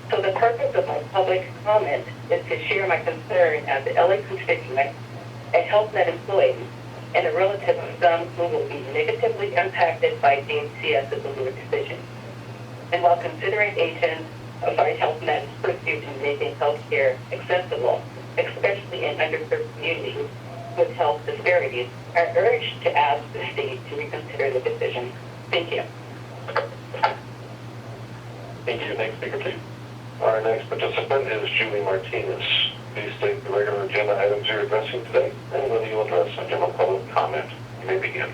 So the purpose of my public comment is to share my concern as an LA constituent, a HealthNet employee, and a relative of some who will be negatively impacted by Dean C.S.'s decision. And while considering HealthNet's pursuit in making healthcare accessible, especially in underserved communities with health disparities, I urge to ask the state to reconsider the decision. Thank you. Thank you. Next speaker, please. Our next participant is Julie Martinez. Please state the regular agenda items you're addressing today, and whether you address some general public comment. You may begin.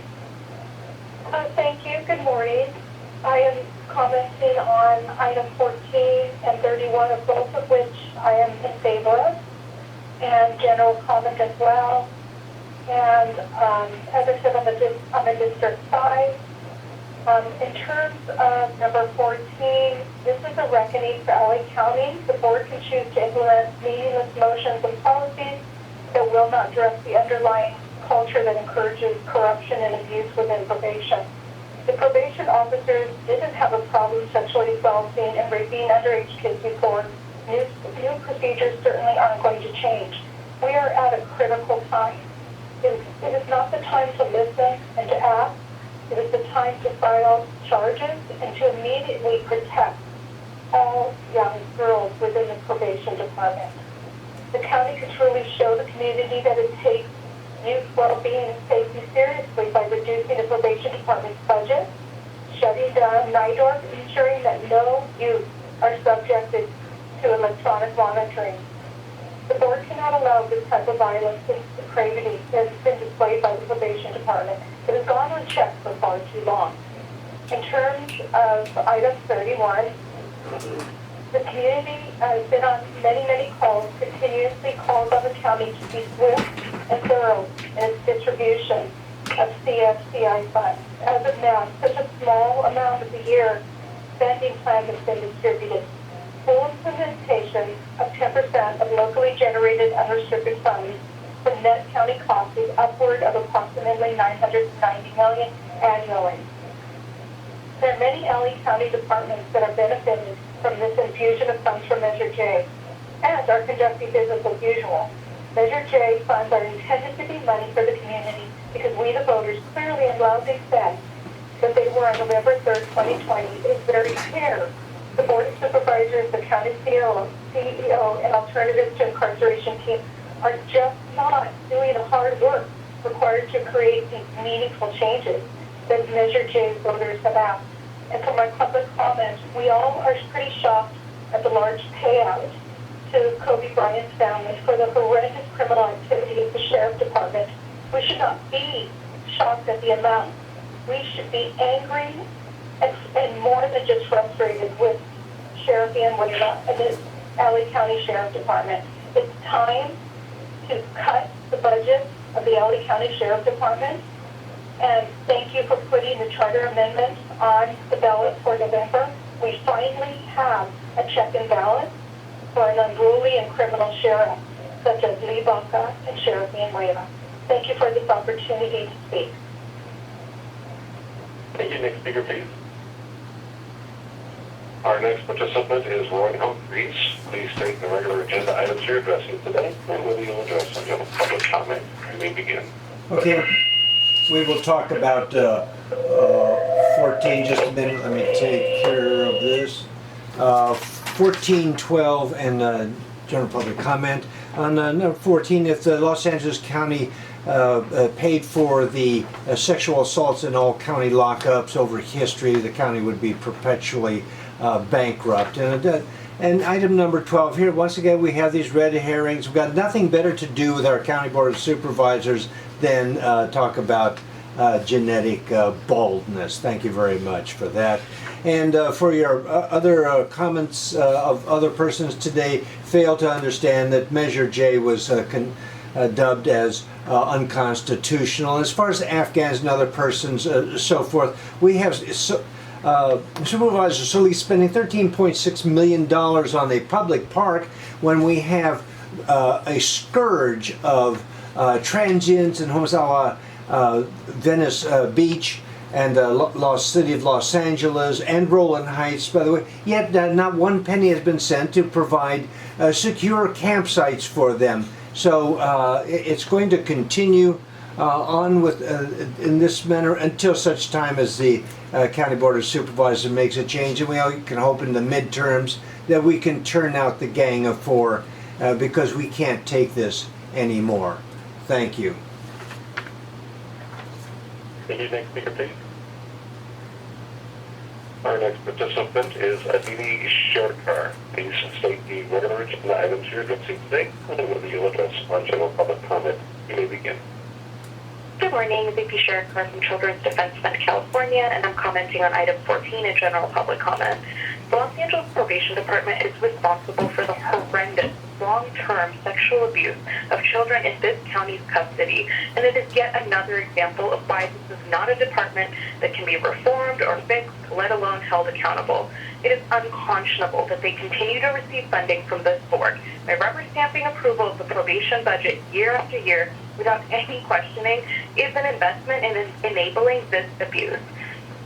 Thank you. Good morning. I am commenting on item 14 and 31, of both of which I am in favor of, and general comment as well. And as I said, I'm a District 5. In terms of number 14, this is a reckoning for LA County. The board can choose to implement meaningless motions and policies that will not address the underlying culture that encourages corruption and abuse within probation. The probation officers didn't have a problem sexually assaulting and raping underage kids before. New procedures certainly aren't going to change. We are at a critical time. It is not the time to listen and to act. It is the time to file charges and to immediately protect all young girls within the probation department. The county can truly show the community that it takes youth well-being and safety seriously by reducing the probation department's budget, shutting down NIDOR, ensuring that no youth are subjected to electronic monitoring. The board cannot allow this type of violence and depravity that has been displayed by the probation department. It has gone unchecked for far too long. In terms of item 31, the community has been on many calls, continuously calls on the county to be swift and thorough in its distribution of CFCI funds. As of now, such a small amount of the year spending plan has been distributed. Full implementation of 10% of locally generated unrestricted funds from net county costs is upward of approximately $990 million annually. There are many LA County departments that are benefiting from this infusion of funds from Measure J and are conducting business as usual. Measure J funds are intended to be money for the community because we, the voters, clearly and loudly said that they were on November 3rd, 2020. It is very clear. The Board of Supervisors, the county CEO, and Alternatives to Incarceration team are just not doing the hard work required to create these meaningful changes that Measure J voters have asked. And for my public comment, we all are pretty shocked at the large payout to Kobe Bryant's family for the horrendous criminal activity of the Sheriff Department. We should not be shocked at the amount. We should be angry and more than just frustrated with Sheriff and the LA County Sheriff Department. It's time to cut the budget of the LA County Sheriff Department And thank you for putting the charter amendments on the ballot for November. We finally have a check and balance for an unruly and criminal sheriff, such as Lee Baca and Sheriff Villanueva. Thank you for this opportunity to speak. Thank you. Next speaker, please. Our next participant is Roy Humphreys. Please state the regular agenda items you're addressing today and whether you'll address some general public comment. You may begin. Okay. We will talk about 14, just a minute. Let me take care of this. 14, 12, and general public comment. On number 14, if the Los Angeles County paid for the sexual assaults in all county lockups over history, the county would be perpetually bankrupt. And item number 12 here, once again, we have these red herrings. We've got nothing better to do with our County Board of Supervisors than talk about genetic baldness. Thank you very much for that. And for your other comments of other persons today, fail to understand that Measure J was dubbed as unconstitutional. As far as Afghans and other persons, so forth, we have Supervisor Solie spending $13.6 million on a public park when we have a scourge of transients in Venice Beach and the city of Los Angeles and Roland Heights, by the way, yet not one penny has been sent to provide secure campsites for them. So it's going to continue on with in this manner until such time as the County Board of Supervisors makes a change, and we all can hope in the midterms that we can turn out the Gang of Four because we can't take this anymore. Thank you. Thank you. Next speaker, please. Our next participant is Amie Johnson. Please state the regular agenda items you're addressing today and then whether you'll address on general public comment. You may begin. Good morning, VP Sheriff from Children's Defense Fund, California, and I'm commenting on item 14 in general public comment. The Los Angeles Probation Department is responsible for the horrendous long-term sexual abuse of children in this county's custody, and it is yet another example of why this is not a department that can be reformed or fixed, let alone held accountable. It is unconscionable that they continue to receive funding from this board by rubber stamping approval of the probation budget year after year without any questioning is an investment in enabling this abuse.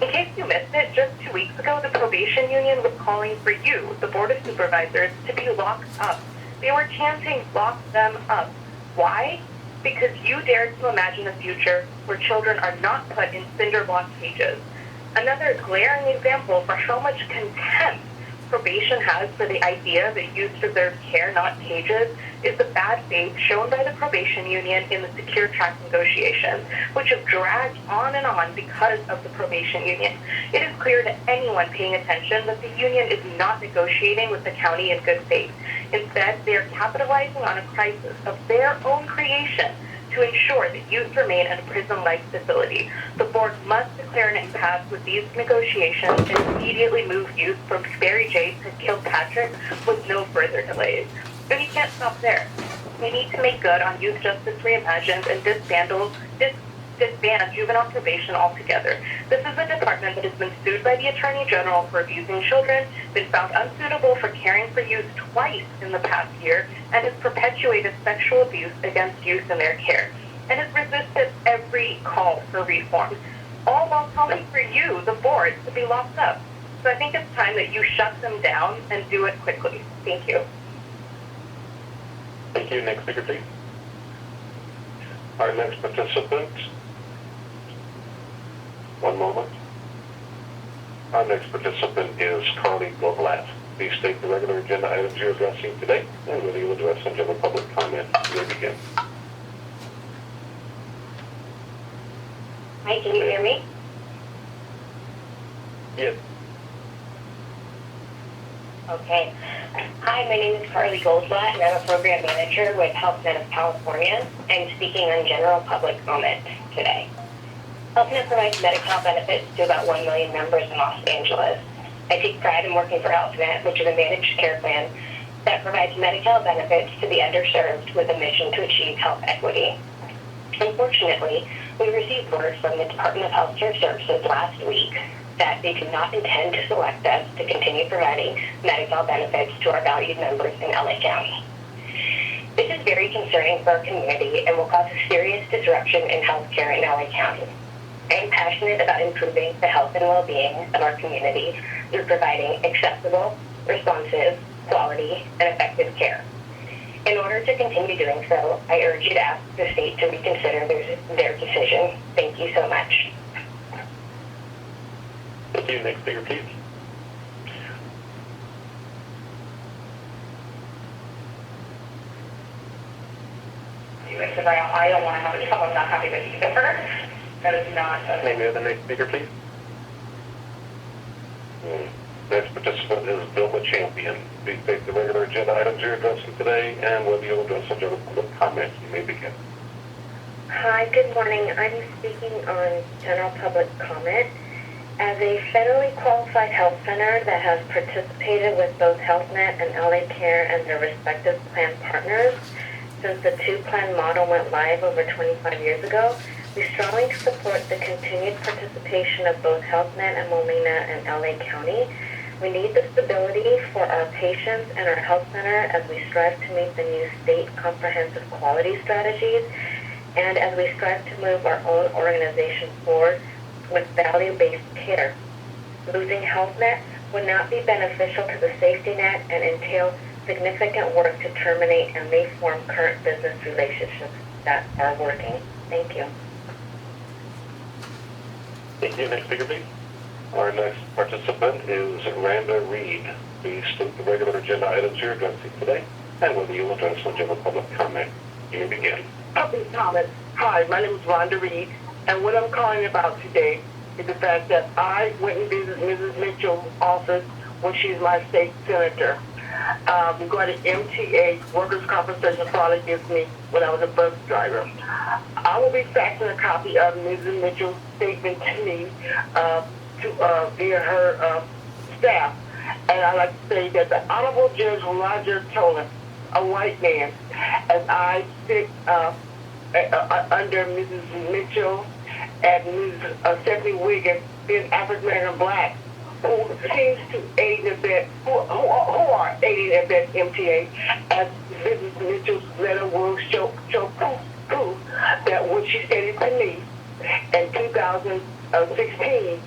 In case you missed it, just 2 weeks ago, the probation union was calling for you, the Board of Supervisors, to be locked up. They were chanting, lock them up. Why? Because you dared to imagine a future where children are not put in cinder block cages. Another glaring example for how much contempt probation has for the idea that youth deserve care, not cages, is the bad faith shown by the probation union in the secure track negotiations, which have dragged on and on because of the probation union. It is clear to anyone paying attention that the union is not negotiating with the county in good faith. Instead, they are capitalizing on a crisis of their own creation to ensure that youth remain in a prison-like facility. The board must declare an impasse with these negotiations and immediately move youth from Barry J to Kilpatrick with no further delays. But we can't stop there. We need to make good on Youth Justice Reimagined and disband juvenile probation altogether. This is a department that has been sued by the Attorney General for abusing children, been found unsuitable for caring for youth twice in the past year, and has perpetuated sexual abuse against youth in their care, and has resisted every call for reform, all while calling for you, the board, to be locked up. So I think it's time that you shut them down and do it quickly. Thank you. Thank you. Next speaker, please. Our next participant. One moment. Our next participant is Carly Goldblatt. Please state the regular agenda items you're addressing today and whether you'll address some general public comment. You may begin. Hi, can you hear me? Yes. Okay. Hi, my name is Carly Goldblatt, and I'm a program manager with HealthNet of California. I'm speaking on general public comment today. HealthNet provides Medi-Cal benefits to about 1 million members in Los Angeles. I take pride in working for HealthNet, which is a managed care plan that provides Medi-Cal benefits to the underserved with a mission to achieve health equity. Unfortunately, we received word from the Department of Healthcare Services last week that they do not intend to select us to continue providing Medicaid benefits to our valued members in LA County. This is very concerning for our community and will cause a serious disruption in healthcare in LA County. I am passionate about improving the health and well-being of our community through providing accessible, responsive, quality, and effective care. In order to continue doing so, I urge you to ask the state to reconsider their decision. Thank you so much. Thank you. Next speaker, please. I don't want to have a trouble. I'm not happy with Cristopher. That is not. May we have the next speaker, please? Next participant is Vilma Champion. Please state the regular agenda items you're addressing today and whether you'll address some general public comments. You may begin. Hi, good morning. I'm speaking on general public comment. As a federally qualified health center that has participated with both HealthNet and LA Care and their respective plan partners since the two-plan model went live over 25 years ago, we strongly support the continued participation of both HealthNet and Molina and LA County. We need the stability for our patients and our health center as we strive to meet the new state comprehensive quality strategies and as we strive to move our own organization forward with value-based care. Losing HealthNet would not be beneficial to the safety net and entail significant work to terminate and reform current business relationships that are working. Thank you. Thank you. Next speaker, please. Our next participant is Rhonda Reed. Please state the regular agenda items you're addressing today and whether you'll address some general public comment. You may begin. Public comment. Hi, my name is Rhonda Reed, and what I'm calling about today is the fact that I went and visited Mrs. Mitchell's office when she's my state senator regarding MTA, workers' compensation fraud against me when I was a bus driver. I will be faxing a copy of Mrs. Mitchell's statement to me via her staff. And I'd like to say that the Honorable Judge Roger Tolan, a white man, as I sit under Mrs. Mitchell and Ms. Stephanie Wiggins, being African-American black, who seems to aid and abet, who are aiding and abet MTA, as Mrs. Mitchell's letter will show proof that what she stated to me in 2016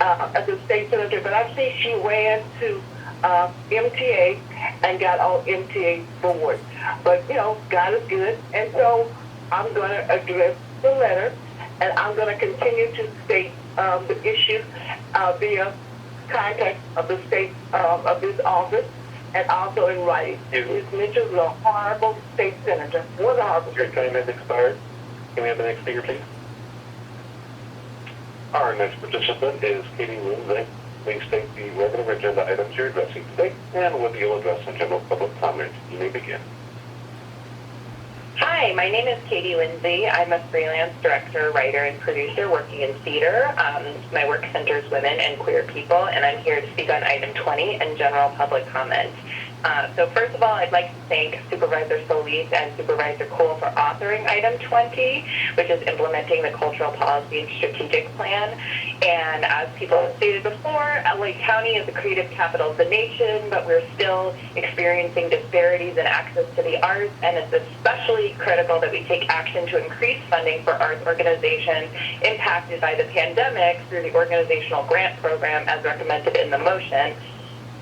as a state senator, but I see she ran to MTA and got on MTA board. But, you know, God is good, and so I'm going to address the letter, and I'm going to continue to state the issue via contact of the state of this office and also in writing. Ms. Mitchell is a horrible state senator. Was a horrible. Your time has expired. Can we have the next speaker, please? Our next participant is Katie Lindsay. Please state the regular agenda items you're addressing today and whether you'll address some general public comment. You may begin. Hi, my name is Katie Lindsay. I'm a freelance director, writer, and producer working in theater. My work centers women and queer people, and I'm here to speak on item 20 and general public comment. So first of all, I'd like to thank Supervisor Solis and Supervisor Cole for authoring item 20, which is implementing the cultural policy and strategic plan. And as people have stated before, LA County is the creative capital of the nation, but we're still experiencing disparities in access to the arts, and it's especially critical that we take action to increase funding for arts organizations impacted by the pandemic through the organizational grant program as recommended in the motion.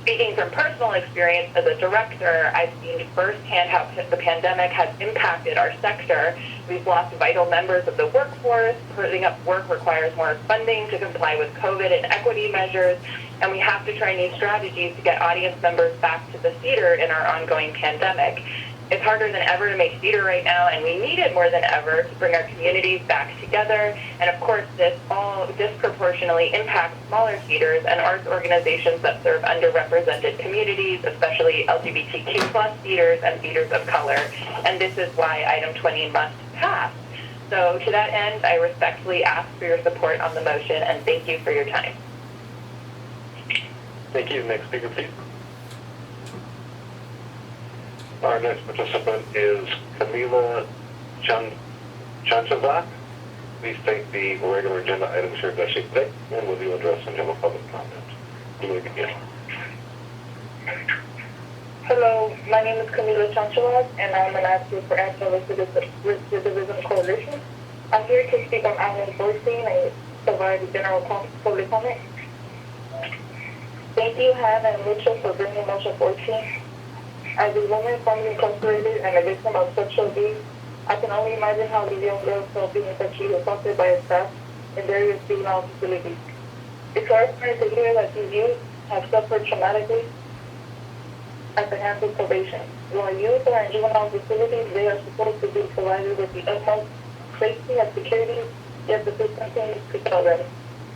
Speaking from personal experience as a director, I've seen firsthand how the pandemic has impacted our sector. We've lost vital members of the workforce. Putting up work requires more funding to comply with COVID and equity measures, and we have to try new strategies to get audience members back to the theater in our ongoing pandemic. It's harder than ever to make theater right now, and we need it more than ever to bring our communities back together. And of course, this all disproportionately impacts smaller theaters and arts organizations that serve underrepresented communities, especially LGBTQ+ theaters and theaters of color. And this is why item 20 must pass. So to that end, I respectfully ask for your support on the motion, and thank you for your time. Thank you. Next speaker, please. Our next participant is Camila Chanchazak, please state the regular agenda items you're addressing today, and will you address some general public comment? You may begin. Hello, my name is Camila Chanchalaz, and I'm an advocate for Anti-Recidivism Coalition. I'm here to speak on item 14 and provide a general public comment. Thank you, Han and Mitchell, for bringing motion 14. As a woman formerly incarcerated and a victim of sexual abuse, I can only imagine how these young girls felt being sexually assaulted by a staff in various juvenile facilities. It's heartbreaking to hear that these youth have suffered traumatically at the hands of probation. While youth are in juvenile facilities, they are supposed to be provided with the utmost safety and security, yet the system continues to fail them.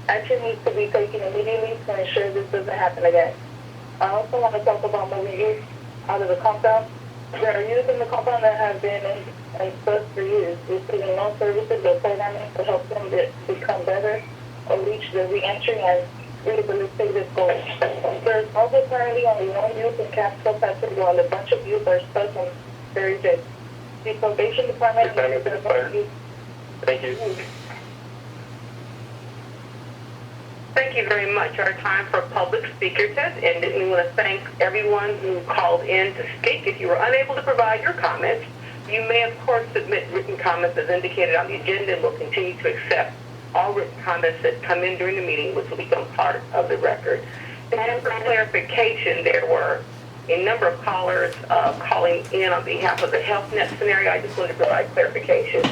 Action needs to be taken immediately to ensure this doesn't happen again. I also want to talk about moving youth out of the compound. There are youth in the compound that have been in stuck for years, receiving no services or programming to help them become better or reach their re-entry and rehabilitative goals. There is also currently only one youth in Camp Kilpatrick while a bunch of youth are stuck in very jail. The probation department needs to help youth. Thank you. Thank you very much. Our time for public speakers has ended. We want to thank everyone who called in to speak. If you were unable to provide your comments, you may, of course, submit written comments as indicated on the agenda, and we'll continue to accept all written comments that come in during the meeting, which will become part of the record. And for clarification, there were a number of callers calling in on behalf of the Health Net scenario. I just wanted to provide clarification.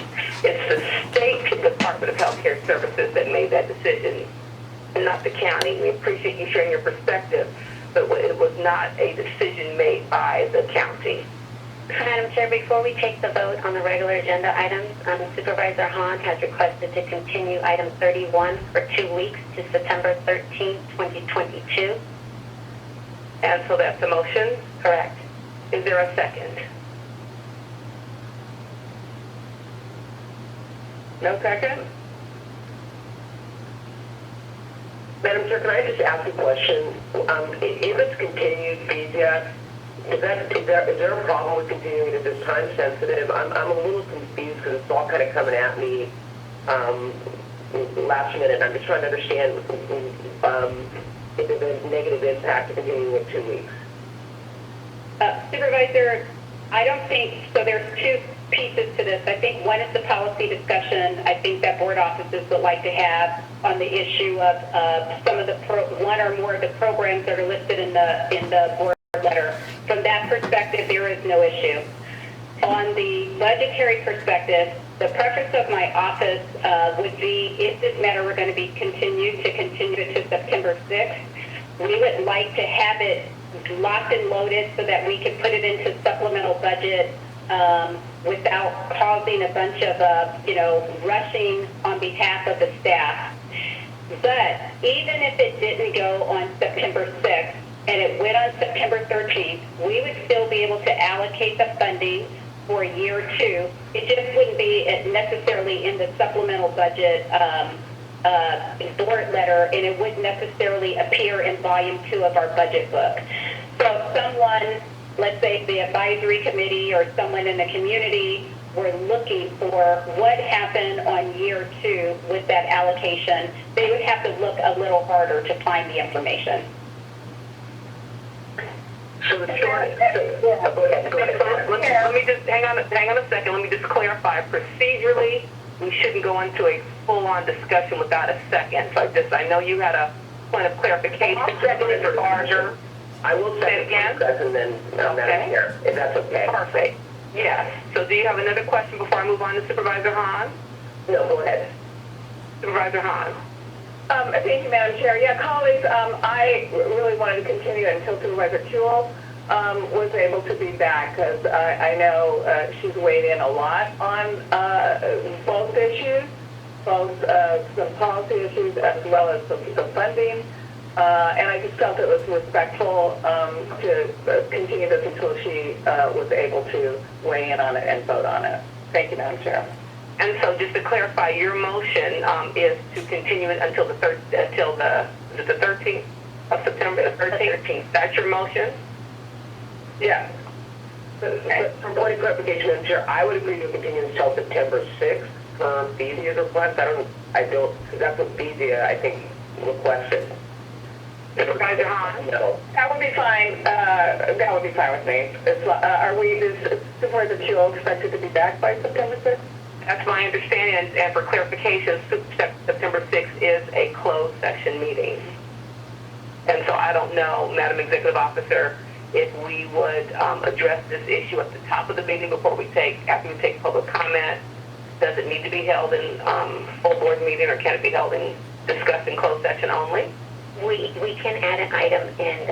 It's the State Department of Health Care Services that made that decision, not the county. We appreciate you sharing your perspective, but it was not a decision made by the county. Madam Chair, before we take the vote on the regular agenda items, Supervisor Hahn has requested to continue item 31 for 2 weeks to September 13, 2022. And so that's a motion? Correct. Is there a second? No second? Madam Chair, can I just ask a question? If it's continued, Vizia, is there a problem with continuing it? Is it time sensitive? I'm a little confused because it's all kind of coming at me last minute. I'm just trying to understand if there's a negative impact to continuing it 2 weeks. Supervisor, I don't think, so there's two pieces to this. I think one is the policy discussion I think that board offices would like to have on the issue of some of the one or more of the programs that are listed in the board letter. From that perspective, there is no issue. On the budgetary perspective, the preference of my office would be, if this matter were going to be continued, to continue it to September 6th. We would like to have it locked and loaded so that we can put it into supplemental budget without causing a bunch of, rushing on behalf of the staff. But even if it didn't go on September 6th and it went on September 13th, we would still be able to allocate the funding for year 2. It just wouldn't be necessarily in the supplemental budget board letter, and it wouldn't necessarily appear in volume 2 of our budget book. So if someone, let's say the advisory committee or someone in the community, were looking for what happened on year 2 with that allocation, they would have to look a little harder to find the information. So the short, let me just hang on a second. Let me just clarify. Procedurally, we shouldn't go into a full-on discussion without a second. So I know you had a point of clarification. Mr. Barger. I will say it again, and then Madam Chair, if that's okay. Perfect. Yes. So do you have another question before I move on to Supervisor Hahn? No, go ahead. Supervisor Hahn. Thank you, Madam Chair. Yeah, colleagues, I really wanted to continue until Supervisor Jewell was able to be back, because I know she's weighed in a lot on both issues, both some policy issues as well as some funding. And I just felt it was respectful to continue this until she was able to weigh in on it and vote on it. Thank you, Madam Chair. And so, just to clarify, your motion is to continue it until the 13th of September. The 13th. That's your motion. Yeah. For point of clarification, Madam Chair, I would agree to continue until September 6th. per Bezia's request? That's what Bezia, I think, requested. Supervisor Hahn? No. That would be fine. That would be fine with me. Is Supervisor Keel expected to be back by September 6th? That's my understanding, and for clarification, September 6th is a closed session meeting. And so I don't know, Madam Executive Officer, if we would address this issue at the top of the meeting after we take public comment. Does it need to be held in full board meeting, or can it be held in discussed in closed session only? We can add an item in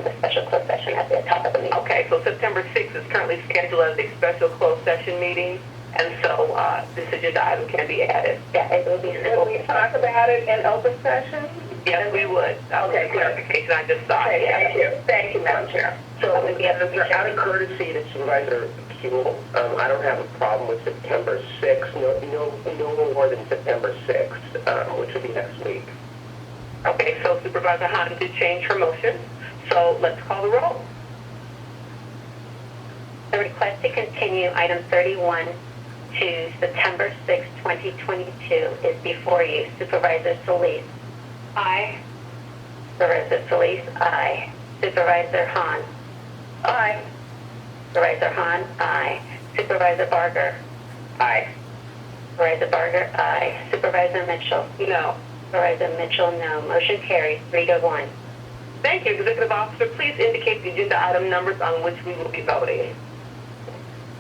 the special closed session at the top of the meeting. Okay, so September 6th is currently scheduled as a special closed session meeting, and so this agenda item can be added. Yeah, it will be. Will we talk about it in open session? Yes, we would. Okay, clarification. I just saw it. Thank you. Thank you, Madam Chair. So, out of courtcy to Supervisor Keel, I don't have a problem with September 6th, no more than September 6th, which will be next week. Okay, so Supervisor Hahn did change her motion, so let's call the roll. The request to continue item 31 to September 6, 2022 is before you. Supervisor Solis. Aye. Supervisor Solis, aye. Supervisor Hahn. Aye. Supervisor Hahn, aye. Supervisor Barger. Aye. Supervisor Barger, aye. Supervisor Mitchell. No. Supervisor Mitchell, no. Motion carries 3-1. Thank you. Executive Officer, please indicate the agenda item numbers on which we will be voting.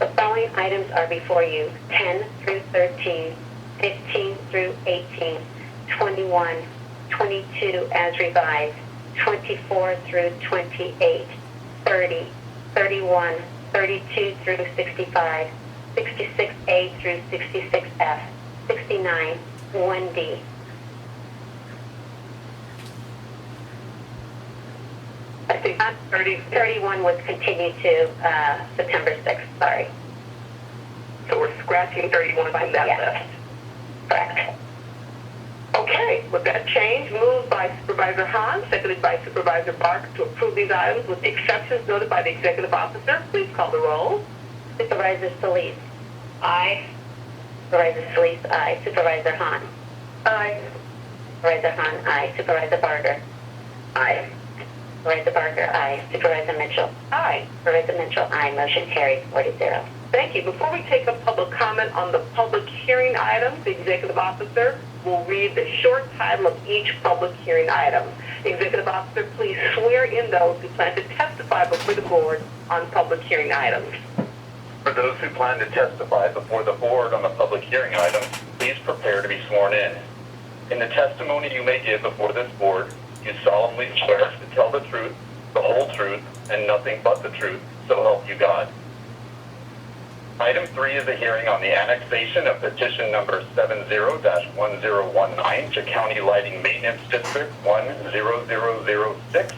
The following items are before you: 10 through 13, 15 through 18, 21, 22 as revised, 24 through 28, 30, 31, 32 through 65, 66A through 66F, 69, 1D. I think 31 was continued to September 6th, sorry. So we're scratching 31 from that list. Correct. Okay, with that change, moved by Supervisor Hahn, seconded by Supervisor Barker to approve these items with the exceptions noted by the Executive Officer. Please call the roll. Supervisor Solis. Aye. Supervisor Solis, aye. Supervisor Hahn. Aye. Supervisor Hahn, aye. Supervisor Barger. Aye. Supervisor Barger, aye. Supervisor Mitchell. Aye. Supervisor Mitchell, aye. Motion carries 4-0. Thank you. Before we take a public comment on the public hearing items, the Executive Officer will read the short title of each public hearing item. Executive Officer, please swear in those who plan to testify before the board on public hearing items. For those who plan to testify before the board on the public hearing item, please prepare to be sworn in. In the testimony you may give before this board, you solemnly swear to tell the truth, the whole truth, and nothing but the truth, so help you God. Item 3 is a hearing on the annexation of petition number 70-1019 to County Lighting Maintenance District 10006